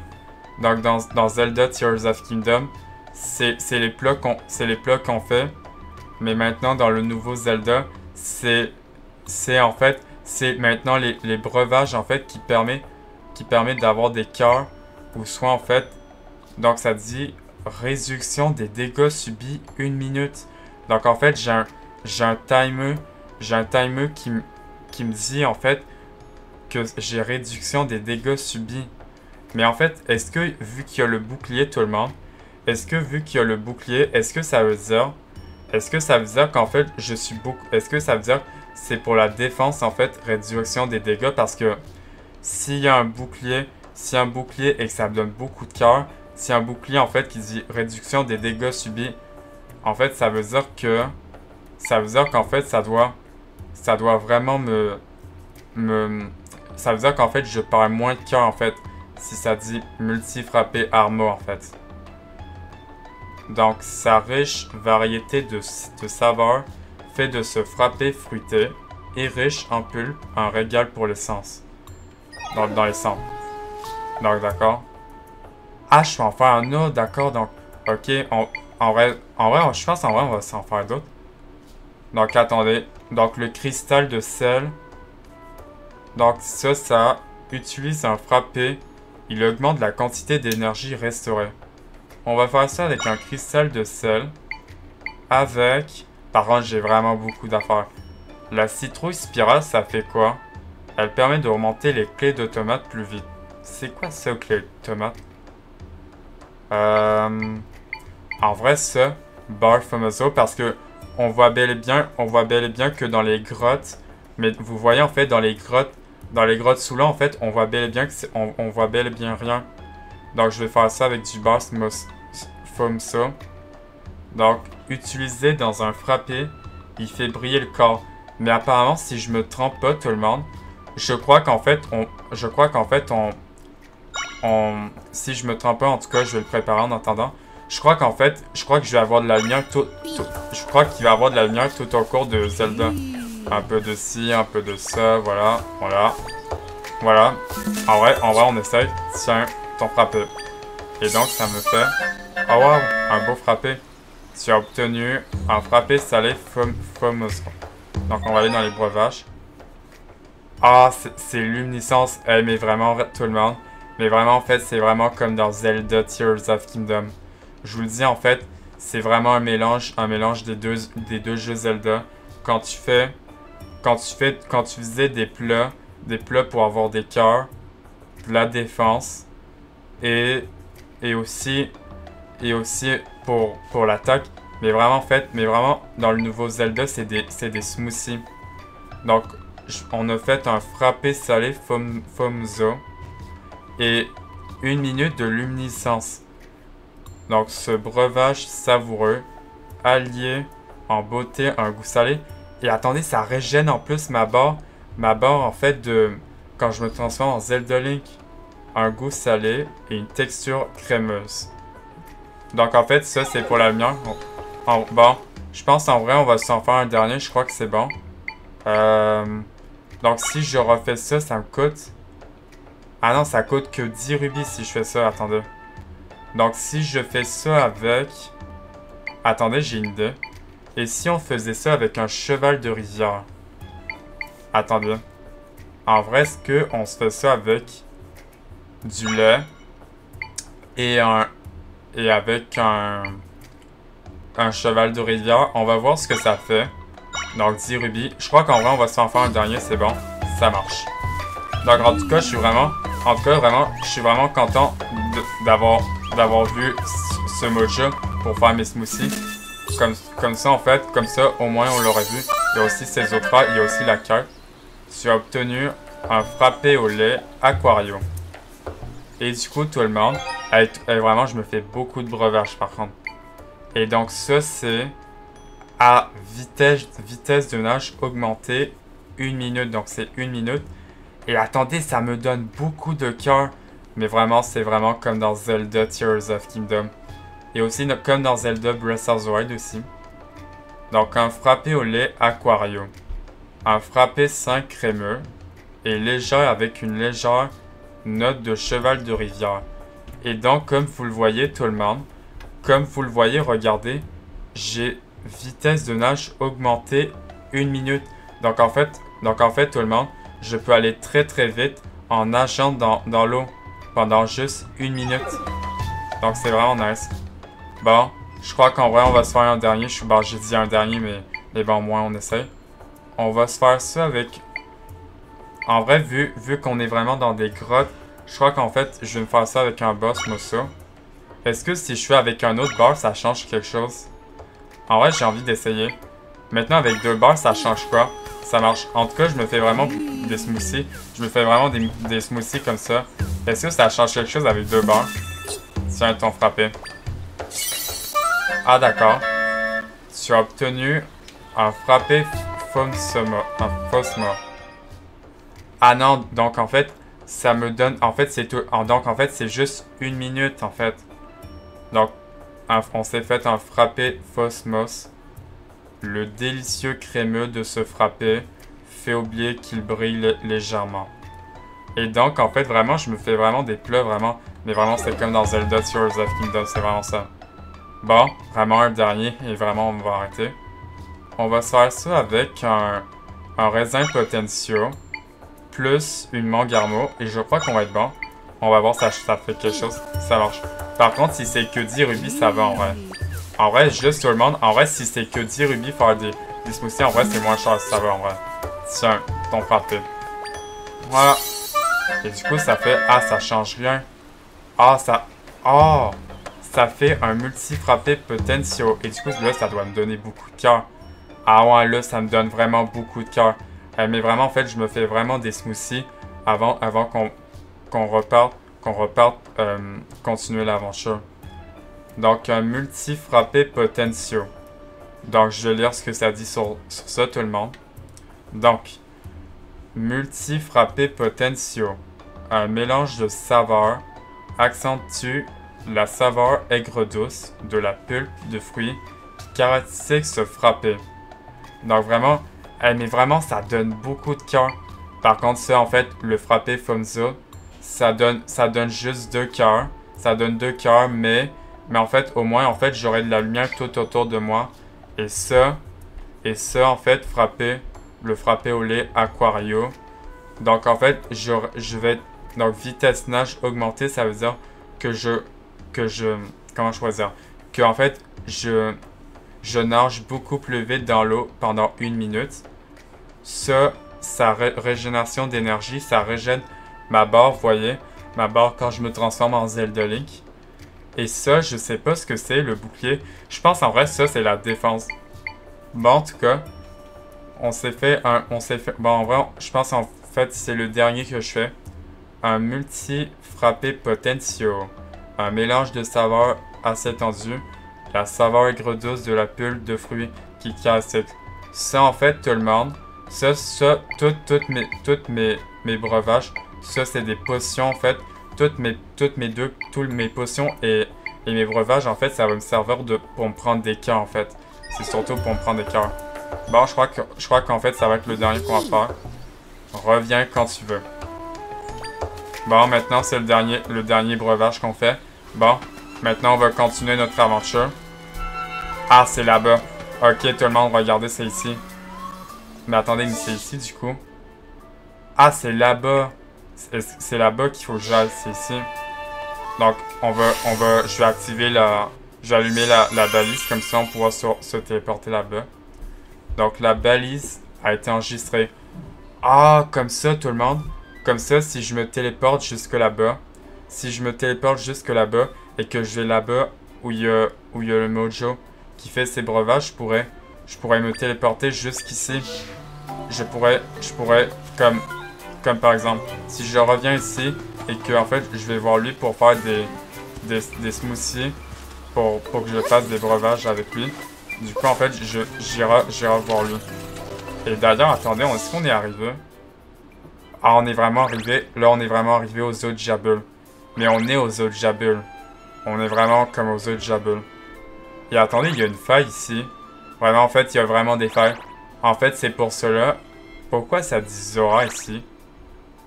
Donc, dans Zelda Tears of Kingdom, c'est les plats qu'on fait. Mais maintenant, dans le nouveau Zelda, c'est en fait, c'est maintenant les breuvages, en fait, qui permet d'avoir des cœurs. Ou soit, en fait, donc ça dit réduction des dégâts subis 1 minute. Donc, en fait, j'ai un timer qui me dit, en fait, que j'ai réduction des dégâts subis. Mais en fait, est-ce que, vu qu'il y a le bouclier, tout le monde, est-ce que ça veut dire qu'en fait, est-ce que ça veut dire que c'est pour la défense, en fait, réduction des dégâts? Parce que s'il y a un bouclier et que ça me donne beaucoup de cœur, s'il y a un bouclier, en fait, qui dit réduction des dégâts subis, en fait, ça veut dire qu'en fait, ça doit vraiment ça veut dire qu'en fait, je perds moins de cœur, en fait, si ça dit multi-frappé Armo, en fait. Donc, sa riche variété de saveurs fait de ce frappé fruité et riche en pulpe un régal pour les sens. Donc, dans les sens. Donc, d'accord. Ah, je peux en faire un autre, d'accord. Donc, ok, en vrai, je pense en vrai, on va s'en faire d'autres. Donc, attendez. Donc, le cristal de sel. Donc, ça utilise un frappé. Il augmente la quantité d'énergie restaurée. On va faire ça avec un cristal de sel. Par contre, j'ai vraiment beaucoup d'affaires. La citrouille spirale, ça fait quoi? Elle permet de remonter les clés de tomates plus vite. C'est quoi ça, clé de tomates? En vrai, ça, Bar Famoso, parce que on voit bel et bien que dans les grottes, mais vous voyez en fait dans les grottes sous l'eau, en fait, on voit bel et bien que on voit bel et bien rien. Donc je vais faire ça avec du Bar Famoso. Donc, utilisé dans un frappé, il fait briller le corps. Mais apparemment, si je me trompe pas, tout le monde, je crois qu'en fait, si je me trompe pas, en tout cas, je vais le préparer en attendant. Je crois que je vais avoir de la lumière je crois qu'il va y avoir de la lumière tout au cours de Zelda. Un peu de ci, un peu de ça, voilà, voilà. Voilà. En vrai, on essaye. Tiens, ton frappé. Et donc, ça me fait... Oh wow, un beau frappé. Tu as obtenu un frappé salé famoso. Donc, on va aller dans les breuvages. Ah, c'est luminescence. Eh, mais vraiment, tout le monde. Mais vraiment, en fait, c'est vraiment comme dans Zelda Tears of Kingdom. Je vous le dis, en fait, c'est vraiment un mélange des deux jeux Zelda. Quand tu faisais des plats pour avoir des cœurs, de la défense, et aussi pour l'attaque. Mais vraiment, dans le nouveau Zelda, c'est des smoothies. Donc, on a fait un frappé salé famoso et 1 minute de luminescence. Donc, ce breuvage savoureux, allié en beauté, un goût salé. Et attendez, ça régène en plus ma barre en fait quand je me transforme en Zelda Link. Un goût salé et une texture crémeuse. Donc en fait, ça c'est pour la lumière. Bon, je pense en vrai on va s'en faire un dernier, je crois que c'est bon. Donc si je refais ça, ça me coûte... Ah non, ça coûte que 10 rubis si je fais ça, attendez. Donc si je fais ça avec... Attendez, j'ai une idée. Et si on faisait ça avec un cheval de rivière? Attendez. En vrai, est-ce qu'on se fait ça avec du lait et avec un cheval de rivière? On va voir ce que ça fait. Donc 10 rubis. Je crois qu'en vrai, on va s'en faire un dernier, c'est bon. Ça marche. Donc en tout cas, je suis vraiment content d'avoir vu ce mocha pour faire mes smoothies. Comme ça, en fait, au moins, on l'aurait vu. Il y a aussi ces autres il y a aussi la carte. Tu as obtenu un frappé au lait Aquario. Et du coup, tout le monde, vraiment, je me fais beaucoup de breuvages par contre. Et donc, ça, c'est à vitesse de nage augmentée 1 minute. Donc, c'est 1 minute. Et attendez, ça me donne beaucoup de cœur. Mais vraiment, c'est vraiment comme dans Zelda Tears of Kingdom. Et aussi comme dans Zelda Breath of the Wild aussi. Donc un frappé au lait Aquario. Un frappé sain crémeux. Et léger avec une légère note de cheval de rivière. Et donc comme vous le voyez tout le monde. Comme vous le voyez, regardez. J'ai vitesse de nage augmentée 1 minute. Donc en fait tout le monde. Je peux aller très très vite en nageant dans l'eau. Pendant juste 1 minute. Donc c'est vraiment nice. Bon, je crois qu'en vrai, on va se faire un dernier. Bon, j'ai dit un dernier, mais bon, au moins, on essaie. On va se faire ça avec... En vrai, vu qu'on est vraiment dans des grottes, je crois qu'en fait, je vais me faire ça avec un boss Mosso. Est-ce que si je fais avec un autre bar, ça change quelque chose? En vrai, j'ai envie d'essayer. Maintenant, avec 2 bars, ça change quoi? Ça marche. En tout cas, je me fais vraiment des smoothies. Je me fais vraiment des smoothies comme ça. Est-ce que ça change quelque chose avec 2 bars? Tiens, ton frappé. Ah d'accord. Tu as obtenu un frappé Phosmo. Ah non, donc en fait, ça me donne... En fait, c'est tout... Donc en fait, c'est juste 1 minute en fait. Donc, on s'est fait un frappé Phosmos. Le délicieux crémeux de ce frappé fait oublier qu'il brille légèrement. Et donc, en fait, vraiment, je me fais vraiment des plats, vraiment... Mais vraiment, c'est comme dans Zelda Tears of Kingdom, c'est vraiment ça. Bon, vraiment un dernier, et vraiment, on va arrêter. On va se faire ça avec un raisin potentio, plus une mangarmo, et je crois qu'on va être bon. On va voir si ça fait quelque chose, ça marche. Par contre, si c'est que 10 rubis, ça va en vrai. En vrai, juste tout le monde, en vrai, si c'est que 10 rubis, faire Les smoothies, en vrai, c'est moins cher, ça va, en vrai. Tiens, ton frappé. Voilà. Et du coup, ça fait... Ah, ça change rien. Ah, ça... Oh! Ça fait un multi-frappé potential. Et du coup, là, ça doit me donner beaucoup de cœur. Ah ouais, là, ça me donne vraiment beaucoup de cœur. Mais vraiment, en fait, je me fais vraiment des smoothies avant qu'on reparte, continuer l'aventure. Donc, un multi-frappé potential. Donc, je vais lire ce que ça dit sur ça, tout le monde. Donc, multi-frappé potential. Un mélange de saveurs accentue la saveur aigre-douce de la pulpe de fruits qui caractérise ce frappé. Donc, vraiment, mais vraiment, ça donne beaucoup de cœur. Par contre, ça, en fait, le frappé Fumzo, ça donne juste 2 cœurs. Ça donne 2 cœurs, mais en fait, au moins, en fait, j'aurai de la lumière tout autour de moi. Et ça, en fait, le frappé au lait Aquario. Donc, en fait, je vais... Donc, vitesse nage augmentée, ça veut dire comment choisir? Que, en fait, je nage beaucoup plus vite dans l'eau pendant 1 minute. Ça, sa régénération d'énergie, ça régène ma barre, vous voyez? Ma barre quand je me transforme en Zelda Link. Et ça, je sais pas ce que c'est, le bouclier. Je pense en vrai, ça, c'est la défense. Bon, en tout cas, on s'est fait... Bon, en vrai, je pense en fait, c'est le dernier que je fais. Un multi-frappé potential. Un mélange de saveurs assez tendues. La saveur aigre-douce de la pulpe de fruits qui casse. Ça, en fait, tout le monde... Ça, tous mes breuvages, ça, c'est des potions, en fait. Toutes mes potions et mes breuvages, en fait, ça va me servir pour me prendre des cœurs, en fait. C'est surtout pour me prendre des cœurs. Bon, je crois qu'en fait, ça va être le dernier qu'on va faire. Reviens quand tu veux. Bon, maintenant, c'est le dernier breuvage qu'on fait. Bon, maintenant, on va continuer notre aventure. Ah, c'est là-bas. Ok, tout le monde, regardez, c'est ici. Mais attendez, mais c'est ici, du coup. Ah, c'est là-bas. C'est là-bas qu'il faut que j'aille, c'est ici. Donc, je vais activer je vais allumer la balise, comme ça on pourra se téléporter là-bas. Donc, la balise a été enregistrée. Ah, comme ça, tout le monde. Comme ça, si je me téléporte jusque là-bas, et que je vais là-bas où il y a le Mojo qui fait ses breuvages, je pourrais me téléporter jusqu'ici. Je pourrais, comme par exemple, si je reviens ici et que en fait je vais voir lui pour faire des smoothies pour que je fasse des breuvages avec lui. Du coup en fait j'irai voir lui. Et d'ailleurs attendez, est-ce qu'on est arrivé? Ah, on est vraiment arrivé. Là on est vraiment arrivé aux eaux de Jabul. Mais on est aux eaux de Jabul. On est vraiment comme aux eaux de Jabul. Et attendez, il y a une faille ici. Vraiment en fait il y a vraiment des failles. En fait, c'est pour cela. Pourquoi ça dit Zora ici?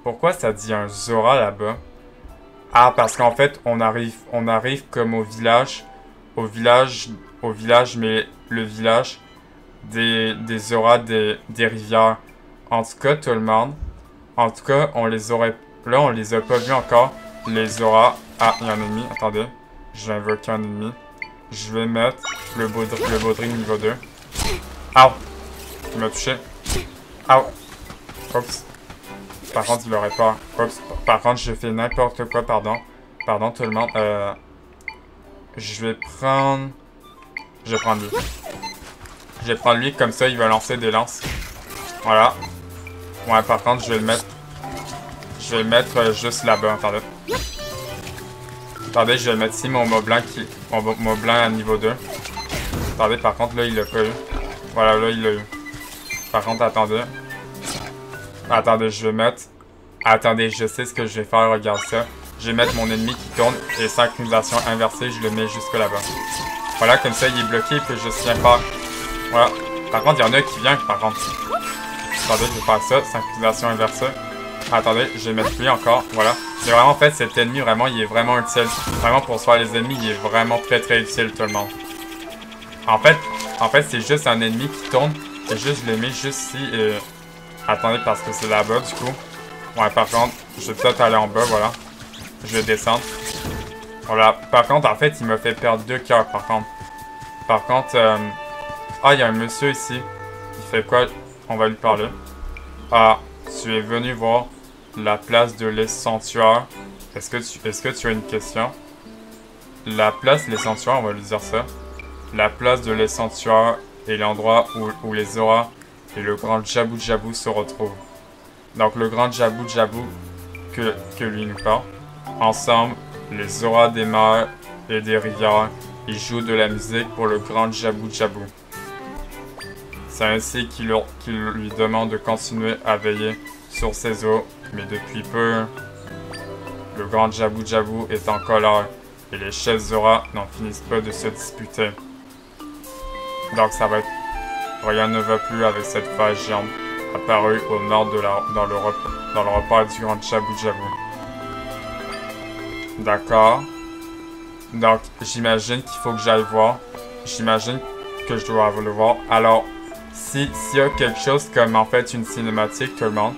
Pourquoi ça dit un Zora là-bas? Ah, parce qu'en fait, on arrive comme au village. Mais le village des Zora des rivières. En tout cas, tout le monde. En tout cas, on les a pas vus encore. Les Zora. Ah, il y a un ennemi. Attendez. Je vais invoquer un ennemi. Je vais mettre le baudry niveau 2. Aouh! Il m'a touché. Ah. Oups. Par contre, il aurait peur. Oups. Par contre, j'ai fait n'importe quoi, pardon. Pardon, tout le monde. Je vais prendre lui. Je vais prendre lui, comme ça, il va lancer des lances. Voilà. Ouais, par contre, je vais le mettre juste là-bas. Attendez. Attendez, je vais mettre ici mon mot blanc à niveau 2. Attendez, par contre, là, il l'a pas eu. Voilà, là, il l'a eu. Par contre, attendez. Attendez, Attendez, je sais ce que je vais faire, regarde ça. Je vais mettre mon ennemi qui tourne et synchronisation inversée, je le mets jusque là-bas. Voilà, comme ça, il est bloqué, il peut juste rien faire. Voilà. Par contre, il y en a qui vient, par contre. Attendez, je vais faire ça, synchronisation inversée. Attendez, je vais mettre lui encore, voilà. Mais vraiment, en fait, cet ennemi, vraiment, il est vraiment utile. Vraiment, pour se faire les ennemis, il est vraiment très très utile, tout le monde. En fait, c'est juste un ennemi qui tourne. C'est juste, je l'ai mis juste ici et... Attendez, parce que c'est là-bas, du coup. Ouais, par contre, je vais peut-être aller en bas, voilà. Je vais descendre. Voilà. Par contre, en fait, il m'a fait perdre 2 cœurs, par contre. Ah, il y a un monsieur ici. fait quoi? On va lui parler. Ah, tu es venu voir la place de l'essentuaire. Est-ce que tu as une question? La place de l'essentuaire, on va lui dire ça. La place de l'essentuaire est l'endroit où les auras et le grand Jabu Jabu se retrouvent. Donc le grand Jabu Jabu que lui nous parle. Ensemble, les auras des mers et des rivières, ils jouent de la musique pour le grand Jabu Jabu. C'est ainsi qu'il lui demande de continuer à veiller sur ses eaux, mais depuis peu, le grand Jabu Jabu est en colère et les chefs Zora n'en finissent pas de se disputer. Donc ça va être... Rien ne va plus avec cette phase géante apparue au nord dans le repère du grand Jabu Jabu. D'accord. Donc j'imagine qu'il faut que j'aille voir. J'imagine que je dois le voir. Alors, s'il y a quelque chose comme en fait une cinématique, tout le monde,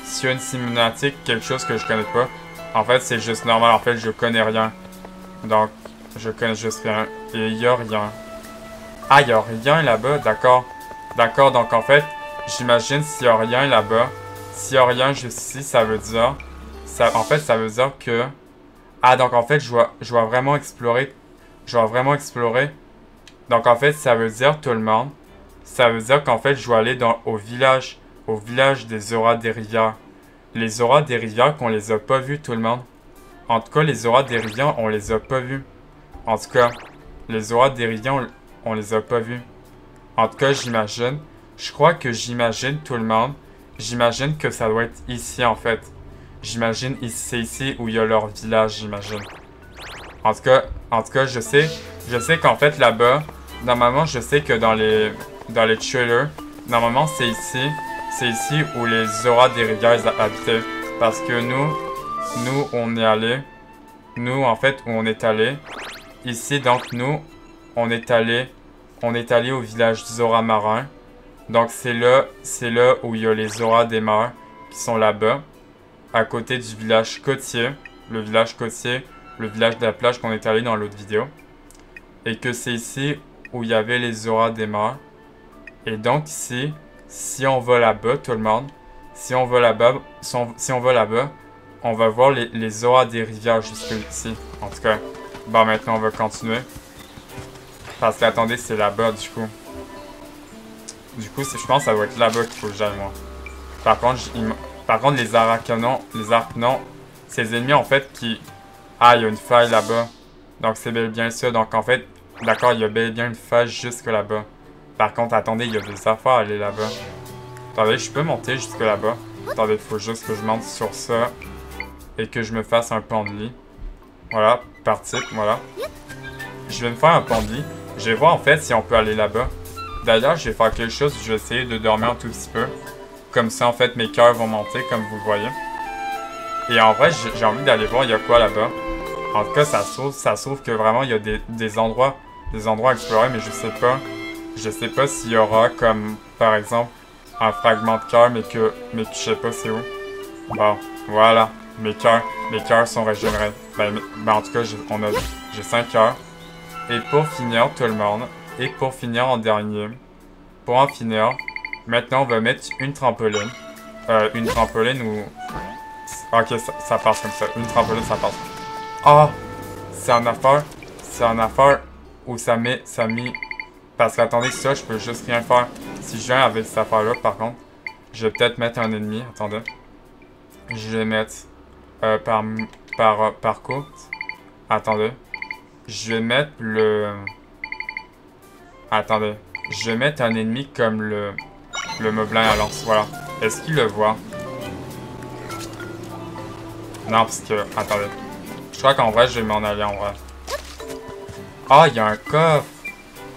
s'il y a une cinématique, quelque chose que je connais pas, en fait c'est juste normal, en fait je connais rien. Donc, je connais juste rien. Et il y a rien. Ah, il y a rien là-bas, d'accord. D'accord, donc en fait, j'imagine s'il y a rien là-bas, s'il y a rien juste ici, ça veut dire... en fait, ça veut dire que... Ah, donc en fait, je dois vraiment explorer. Je dois vraiment explorer. Donc en fait, ça veut dire, tout le monde, ça veut dire qu'en fait, je dois aller au village des auras des rivières. Les auras des rivières qu'on les a pas vues, tout le monde. En tout cas, les auras des rivières, on les a pas vues. En tout cas, les auras des rivières, on les a pas vues. En tout cas, j'imagine. Je crois que j'imagine, tout le monde. J'imagine que ça doit être ici, en fait. J'imagine c'est ici où il y a leur village, j'imagine. En tout cas, je sais qu'en fait, là-bas, normalement, je sais que dans les trailers, normalement, c'est ici où les auras des rivières habitaient. Parce que nous, on est allé. Nous, en fait, où on est allé. Ici, donc, nous, on est allé au village Zora Marin. Donc, c'est là où il y a les auras des mers qui sont là-bas. À côté du village côtier. Le village côtier, le village de la plage qu'on est allé dans l'autre vidéo. Et que c'est ici où il y avait les auras des mers. Et donc, ici, si on va là-bas, tout le monde, si on va là-bas, on va voir les auras des rivières jusqu'ici. En tout cas, bon, maintenant, on va continuer. Parce que, attendez, c'est là-bas, du coup. Du coup, je pense que ça doit être là-bas qu'il faut que j'aille, moi. Par contre, les arcanons, ces ennemis, en fait, qui... Ah, il y a une faille là-bas. Donc, c'est bel et bien ça. Donc, en fait, d'accord, il y a bel et bien une faille jusque là-bas. Par contre, attendez, il y a des affaires à aller là-bas. Attendez, je peux monter jusque là-bas. Attendez, il faut juste que je monte sur ça. Et que je me fasse un pont de lit. Voilà, parti, voilà. Je vais me faire un pont de lit. Je vais voir, en fait, si on peut aller là-bas. D'ailleurs, je vais faire quelque chose. Je vais essayer de dormir un tout petit peu. Comme ça, en fait, mes cœurs vont monter, comme vous le voyez. Et en vrai, j'ai envie d'aller voir il y a quoi là-bas. En tout cas, ça se trouve que vraiment, il y a des endroits à explorer, mais je sais pas. Je sais pas s'il y aura comme, par exemple, un fragment de cœur, mais que je sais pas c'est où. Bon, voilà. Mes cœurs sont régénérés. Ben en tout cas, j'ai 5 cœurs. Et pour finir, tout le monde, et pour finir en dernier, pour en finir, maintenant on va mettre une trampoline. Une trampoline où... Ok, ça passe comme ça. Une trampoline, ça passe. Ah! C'est en affaire où ça met... Parce que attendez, ça, je peux juste rien faire. Si je viens avec cette affaire-là, par contre, je vais peut-être mettre un ennemi. Attendez. Je vais mettre... par côte. Attendez. Je vais mettre le... Attendez. Je vais mettre un ennemi comme le moblin à lance. Voilà. Est-ce qu'il le voit? Non, parce que... Attendez. Je crois qu'en vrai, je vais m'en aller en vrai. Ah, il y a un coffre!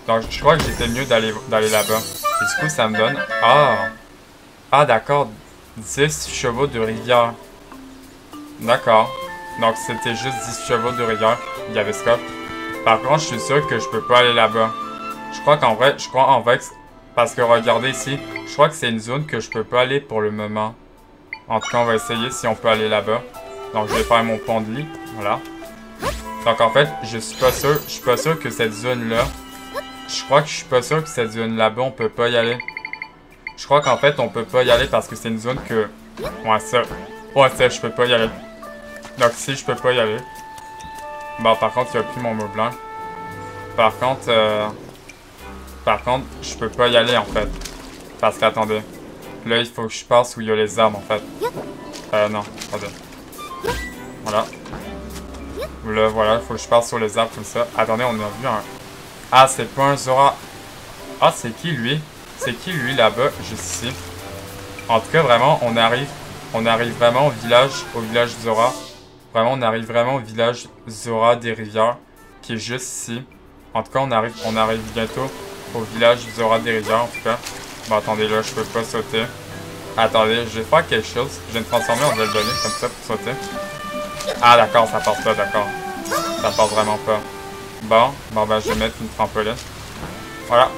Donc, je crois que j'étais mieux d'aller là-bas. Et du coup, ça me donne... Ah! Ah, d'accord. 10 chevaux de rivière. D'accord. Donc, c'était juste 10 chevaux de rivière. Il y avait ce coffre. Par contre, je suis sûr que je peux pas aller là-bas. Je crois qu'en vrai... Parce que regardez ici. Je crois que c'est une zone que je peux pas aller pour le moment. En tout cas, on va essayer si on peut aller là-bas. Donc, je vais faire mon pont de lit. Voilà. Donc, en fait, je suis pas sûr que cette zone-là... Je crois que je suis pas sûr que cette zone là-bas, on peut pas y aller. Je crois qu'en fait, on peut pas y aller parce que c'est une zone que... Ouais, ça... Ouais, ça, je peux pas y aller. Donc, si je peux pas y aller... Bon, par contre, il n'y a plus mon mot blanc. Par contre, je peux pas y aller, en fait. Parce qu'attendez. Là, il faut que je passe où il y a les arbres, en fait. Non, attendez. Voilà. Là, voilà, il faut que je passe sur les arbres comme ça. Attendez, on a vu un... Ah, c'est pas un Zora. Ah, c'est qui, lui? C'est qui, lui, là-bas, juste ici? En tout cas, vraiment, on arrive vraiment au village Zora. Vraiment, on arrive vraiment au village Zora des Rivières, qui est juste ici. En tout cas, on arrive bientôt au village Zora des Rivières, en tout cas. Bon, attendez, là, je peux pas sauter. Attendez, je vais faire quelque chose. Je vais me transformer en Velbonnet, comme ça, pour sauter. Ah, d'accord, ça passe pas, d'accord. Ça passe vraiment pas. Bon, ben, je vais mettre une trampoline. Voilà.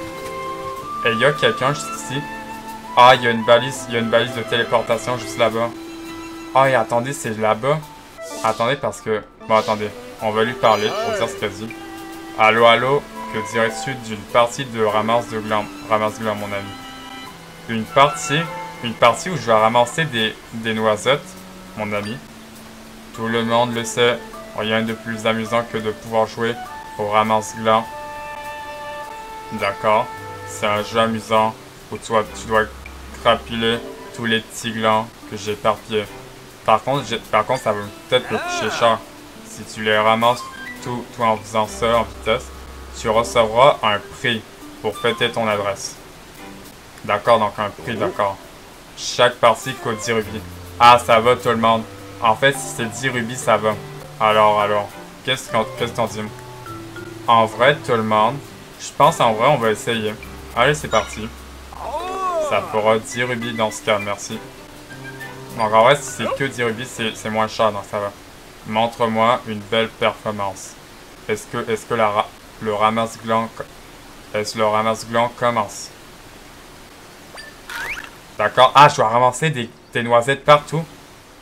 Et il y a quelqu'un juste ici. Ah, il y a une balise de téléportation juste là-bas. Ah, et attendez, c'est là-bas. Attendez, parce que... Bon, attendez. On va lui parler pour dire ce qu'elle dit. Allô, allô, que dirais-tu d'une partie de ramasse de gland? Ramasse gland, mon ami. Une partie où je vais ramasser des noisettes, mon ami. Tout le monde le sait. Rien de plus amusant que de pouvoir jouer au ramasse-gland. D'accord. C'est un jeu amusant où tu dois crapiler tous les petits glands que j'ai éparpillés. Par contre, ça va peut-être me coûter cher. Si tu les ramasses tout en faisant ça en vitesse, tu recevras un prix pour fêter ton adresse. D'accord, donc un prix, d'accord. Chaque partie coûte 10 rubis. Ah, ça va tout le monde. En fait, si c'est 10 rubis, ça va. Alors, qu'est-ce qu'on dit? En vrai, tout le monde, je pense en vrai, on va essayer. Allez, c'est parti. Ça fera 10 rubis dans ce cas, merci. Donc en vrai, si c'est que 10 rubis, c'est moins cher, donc ça va. Montre-moi une belle performance. Est-ce que le ramasse-gland commence? D'accord. Ah, je dois ramasser des noisettes partout.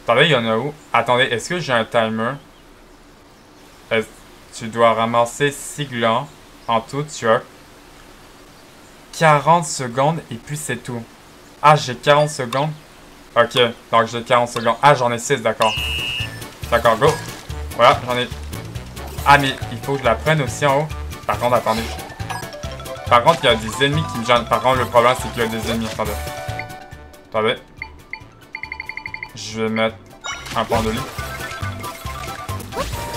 Attendez, il y en a où? Attendez, est-ce que j'ai un timer? Tu dois ramasser 6 glands. En tout, tu as 40 secondes et puis c'est tout. Ah, j'ai 40 secondes. Ok, donc j'ai 40 secondes. Ah, j'en ai 6, d'accord. D'accord, go. Voilà, j'en ai... Ah, mais il faut que je la prenne aussi en haut. Par contre, attendez. Par contre, il y a des ennemis qui me gênent. Par contre, le problème, c'est qu'il y a des ennemis. Attendez. Attendez. Je vais mettre un point de lit.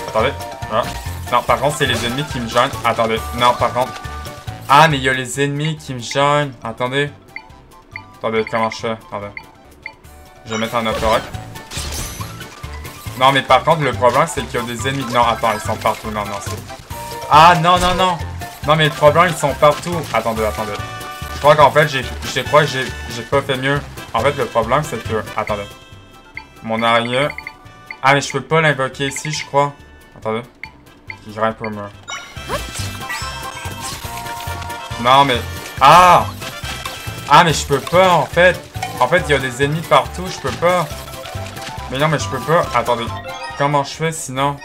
Attendez. Voilà. Non, par contre, c'est les ennemis qui me gênent. Attendez. Non, par contre... Ah, mais il y a les ennemis qui me gênent. Attendez. Attendez, comment je fais? Attendez. Je vais mettre un autorock. Non, mais par contre, le problème, c'est qu'il y a des ennemis... Non, attends, ils sont partout. Non, c'est... Ah, non. Non, mais le problème, ils sont partout. Attendez. Je crois qu'en fait, j'ai pas fait mieux. En fait, le problème, c'est que... Attendez. Mon araignée... Ah, mais je peux pas l'invoquer ici, je crois. Attendez. Il grimpe au mur. Non, mais... Ah! Ah, mais je peux pas, en fait. En fait, il y a des ennemis partout, je peux pas. Mais non, mais je peux pas. Attendez. Comment je fais, sinon?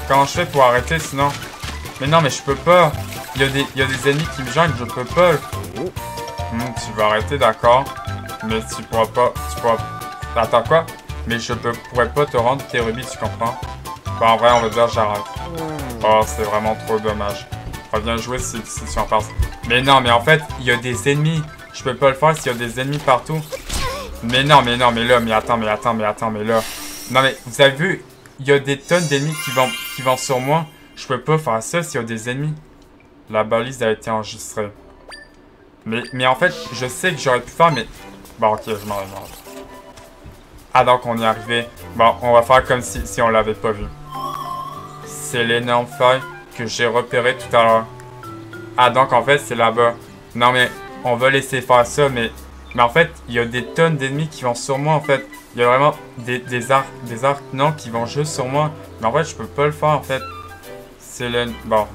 Comment je fais pour arrêter, sinon? Mais non, mais je peux pas. Il y a des ennemis qui me gênent, je peux pas. Tu vas arrêter, d'accord. Mais tu pourras pas... Attends, quoi? Mais je pourrais pas te rendre tes rubis, tu comprends? Bon, en vrai, on va dire j'arrête. Oh, c'est vraiment trop dommage. Reviens jouer si tu en penses. Mais non, mais en fait, il y a des ennemis. Je peux pas le faire s'il y a des ennemis partout. Mais non, mais là, mais attends, mais là. Non, mais vous avez vu, il y a des tonnes d'ennemis qui vont sur moi. Je peux pas faire ça s'il y a des ennemis. La balise a été enregistrée. Mais en fait, je sais que j'aurais pu faire, mais... Bon, ok, je m'en vais. Ah, donc on y est arrivé. Bon, on va faire comme si on l'avait pas vu. C'est l'énorme feuille que j'ai repéré tout à l'heure. Ah, donc en fait, c'est là-bas. Non, mais on va laisser faire ça, mais en fait, il y a des tonnes d'ennemis qui vont sur moi, en fait. Il y a vraiment des arcs, non, qui vont juste sur moi. Mais en fait, je peux pas le faire, en fait. C'est le... Bon,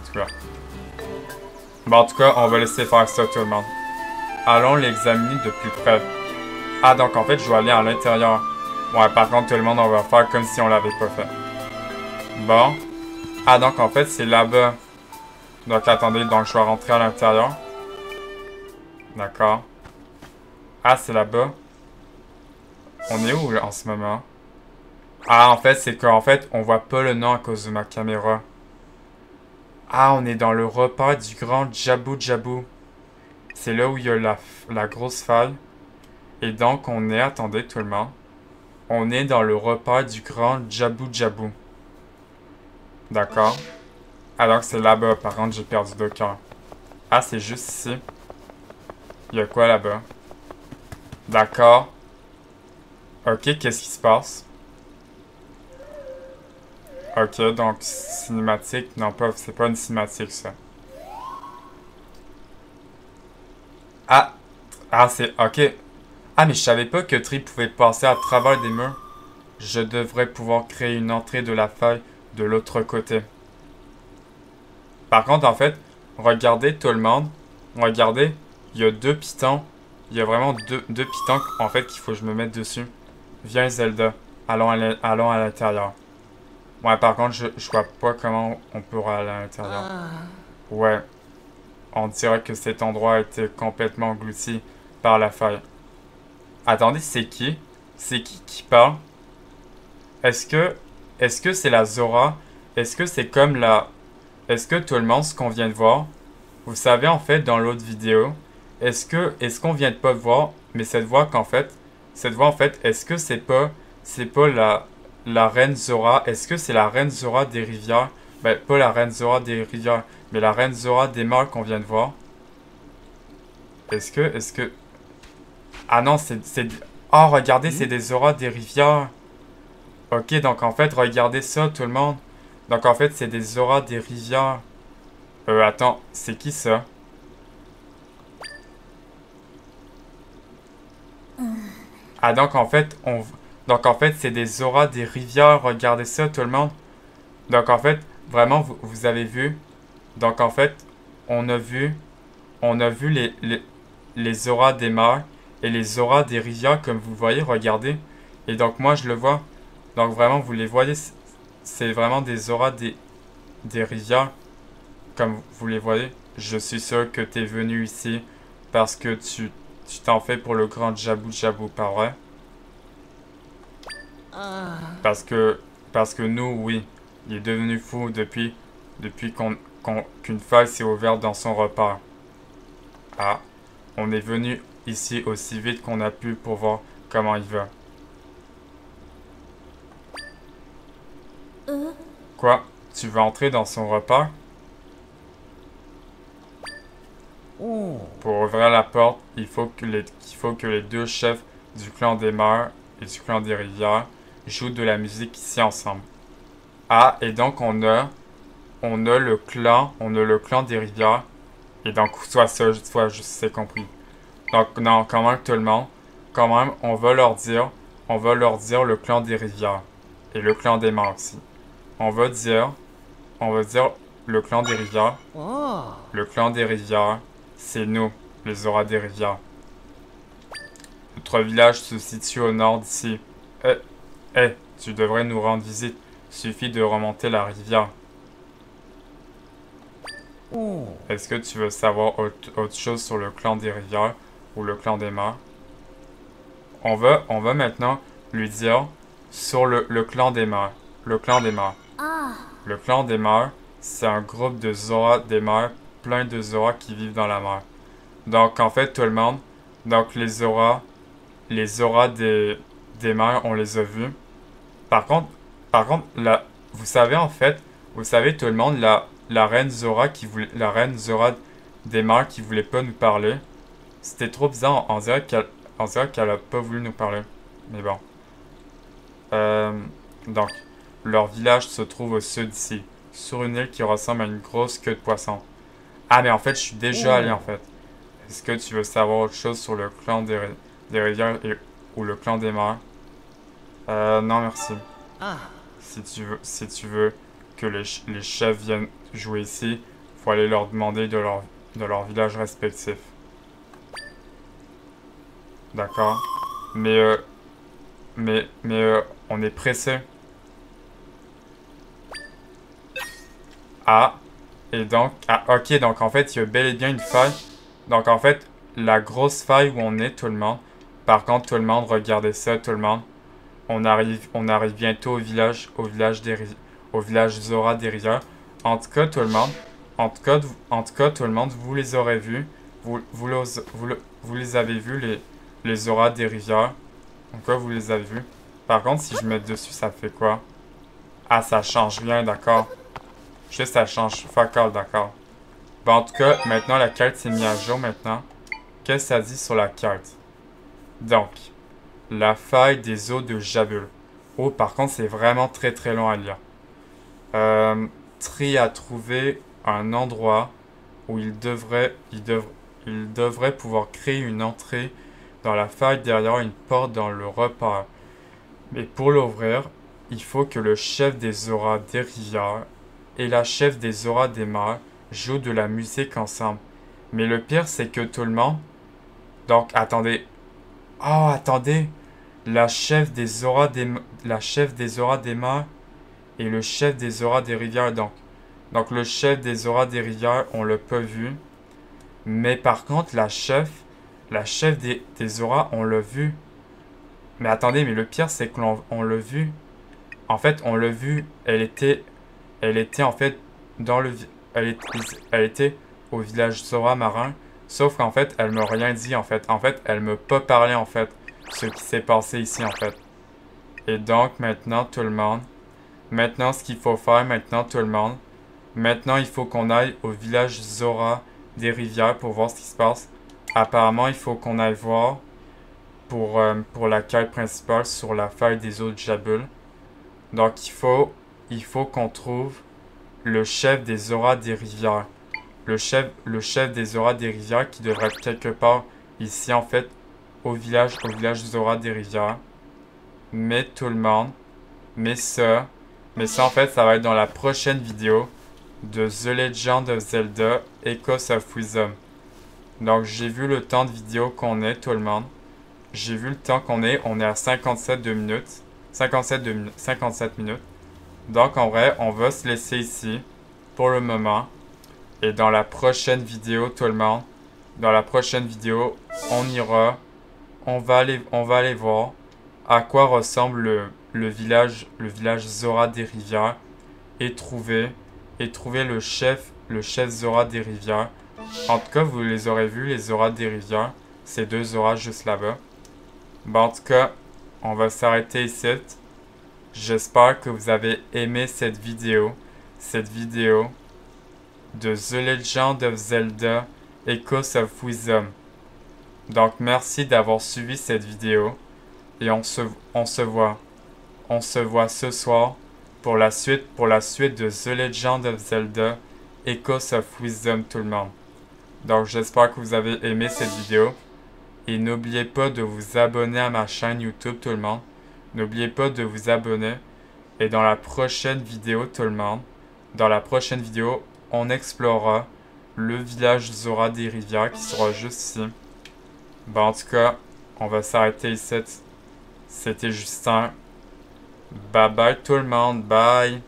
en tout cas, on va laisser faire ça, tout le monde. Allons l'examiner de plus près. Ah, donc en fait, je dois aller à l'intérieur. Ouais, par contre, tout le monde, on va faire comme si on l'avait pas fait. Bon. Ah, donc en fait, c'est là-bas. Donc attendez, donc je vais rentrer à l'intérieur. D'accord. Ah, c'est là-bas. On est où, là, en ce moment? Ah, en fait, c'est qu'en fait, on voit pas le nom à cause de ma caméra. Ah, on est dans le repas du grand Jabu Jabu. C'est là où il y a la grosse faille. Et donc, on est... Attendez, tout le monde. On est dans le repas du grand Jabu Jabu. D'accord? Alors que c'est là-bas. Par contre, j'ai perdu 2 cœurs. Ah, c'est juste ici. Il y a quoi là-bas? D'accord. Ok, qu'est-ce qui se passe? Ok, donc cinématique. Non, pas, c'est pas une cinématique, ça. Ah! Ah, c'est... Ok. Ah, mais je savais pas que Tree pouvait passer à travers des murs. Je devrais pouvoir créer une entrée de la faille de l'autre côté. Par contre, en fait, regardez tout le monde. Regardez, il y a 2 pitons. Il y a vraiment deux pitons, en fait, qu'il faut que je me mette dessus. Viens, Zelda. Allons à l'intérieur. Ouais, par contre, je vois pas comment on pourra aller à l'intérieur. Ouais, on dirait que cet endroit a été complètement englouti par la faille. Attendez, c'est qui? C'est qui parle? Est-ce que... Est-ce que c'est la Zora? Est-ce que c'est comme la... Est-ce que tout le monde, ce qu'on vient de voir... Vous savez, en fait, dans l'autre vidéo... Est-ce qu'on vient de pas voir... Mais cette voix qu'en fait... Cette voix, en fait, est-ce que c'est pas... C'est pas la reine Zora? Est-ce que c'est la reine Zora des rivières? Ben, pas la reine Zora des rivières, mais la reine Zora des mers qu'on vient de voir. Est-ce que... Ah non, c'est... Oh, regardez, c'est des Zora des rivières. Ok, donc en fait, regardez ça, tout le monde. Donc en fait, c'est des Zora des rivières. Attends, c'est qui ça? Ah, donc en fait, c'est des Zora des rivières. Regardez ça, tout le monde. Donc en fait, vraiment, vous avez vu. Donc en fait, on a vu... On a vu les auras des mers et les auras des rivières, comme vous voyez, regardez. Et donc moi, je le vois. Donc vraiment, vous les voyez, c'est vraiment des auras des rivières, comme vous les voyez. Je suis sûr que tu es venu ici parce que tu t'en fais pour le grand Jabu Jabu, pas vrai? Parce que nous, oui, il est devenu fou depuis qu'une faille s'est ouverte dans son repas. Ah, on est venu ici aussi vite qu'on a pu pour voir comment il va. Quoi? Tu veux entrer dans son repas? Pour ouvrir la porte, il faut que les 2 chefs du clan des mers et du clan des rivières jouent de la musique ici ensemble. Ah, et donc on a le clan des rivières. Et donc, soit je sais compris. Donc, non, quand même tout le monde, quand même, on va leur dire le clan des rivières. Et le clan des mers aussi. On va dire le clan des rivières. Le clan des rivières, c'est nous, les auras des rivières. Notre village se situe au nord d'ici. Tu devrais nous rendre visite. Suffit de remonter la rivière. Est-ce que tu veux savoir autre chose sur le clan des rivières ou le clan des mers? On va maintenant lui dire sur le clan des mers. Le clan des mers. Le clan des mers, c'est un groupe de Zora des mers, plein de Zora qui vivent dans la mer. Donc en fait tout le monde, donc les Zora des mers, on les a vus. Par contre, vous savez tout le monde, la reine Zora des mers qui voulait pas nous parler. C'était trop bizarre, on dirait qu'elle a pas voulu nous parler. Mais bon. Donc, leur village se trouve au sud d'ici, sur une île qui ressemble à une grosse queue de poisson. Ah, mais en fait, je suis déjà allé en fait. Est-ce que tu veux savoir autre chose sur le clan des rivières ou le clan des mers? Non merci. Si tu veux que les chefs viennent jouer ici, faut aller leur demander de leur village respectif. D'accord? Mais on est pressé. Ah, et donc... Ah, ok, donc en fait, il y a bel et bien une faille. Donc en fait, la grosse faille où on est, tout le monde, Par contre, tout le monde, regardez ça, tout le monde. On arrive bientôt au village Zora des Rivières. En tout cas, tout le monde, en tout cas, tout le monde, vous les aurez vus. Vous les avez vus, les Zora des Rivières. En tout cas, vous les avez vus. Par contre, si je mets dessus, ça fait quoi? Ah, ça change rien, d'accord. Juste, ça change fuck all, d'accord. Bon, en tout cas, maintenant, la carte s'est mise à jour, maintenant. Qu'est-ce que ça dit sur la carte? Donc, la faille des eaux de Jabul. Oh, par contre, c'est vraiment très très long à lire. Tri a trouvé un endroit où il devrait pouvoir créer une entrée dans la faille derrière une porte dans le repère. Mais pour l'ouvrir, il faut que le chef des Zora des rivières et la chef des Zora des mers jouent de la musique ensemble. Mais le pire, c'est que tout le monde... Donc, attendez. Oh, attendez. La chef des Zora des mers et le chef des Zora des rivières. Donc le chef des Zora des rivières, on l'a pas vu. Mais par contre, la chef des Zora, on l'a vu. Mais attendez, mais le pire, c'est qu'on l'a vu. En fait, on l'a vu. Elle était en fait dans le... Elle était au village Zora marin. Sauf qu'en fait, elle m'a rien dit, en fait. En fait, elle m'a pas parlé, en fait, ce qui s'est passé ici, en fait. Et donc, maintenant, tout le monde... Maintenant, ce qu'il faut faire, maintenant, tout le monde... Maintenant, il faut qu'on aille au village Zora des rivières pour voir ce qui se passe. Apparemment, il faut qu'on aille voir pour la quête principale sur la faille des eaux de Jabul. Donc, il faut qu'on trouve le chef des Zora des rivières. Le chef des Zora des rivières qui devrait être quelque part ici, en fait, au village Zora des rivières. Mais tout le monde, mais ça, en fait, ça va être dans la prochaine vidéo de The Legend of Zelda Echoes of Wisdom. Donc, j'ai vu le temps de vidéo qu'on est, tout le monde. J'ai vu le temps qu'on est. On est à 57 minutes. 57 minutes. Donc, en vrai, on va se laisser ici pour le moment. Et dans la prochaine vidéo, tout le monde, dans la prochaine vidéo, on ira, on va aller voir à quoi ressemble le village Zora des rivières et trouver le chef Zora des rivières. En tout cas, vous les aurez vus, les Zora des rivières. Ces deux Zora juste là-bas. Bon, en tout cas, on va s'arrêter ici. J'espère que vous avez aimé cette vidéo de The Legend of Zelda Echoes of Wisdom. Donc, merci d'avoir suivi cette vidéo. Et on se voit ce soir pour la suite de The Legend of Zelda Echoes of Wisdom, tout le monde. Donc, j'espère que vous avez aimé cette vidéo. Et n'oubliez pas de vous abonner à ma chaîne YouTube, tout le monde. N'oubliez pas de vous abonner. Et dans la prochaine vidéo, tout le monde, dans la prochaine vidéo, on explorera le village Zora des rivières qui sera juste ici. Bon, en tout cas, on va s'arrêter ici. C'était Justin. Bye bye tout le monde. Bye.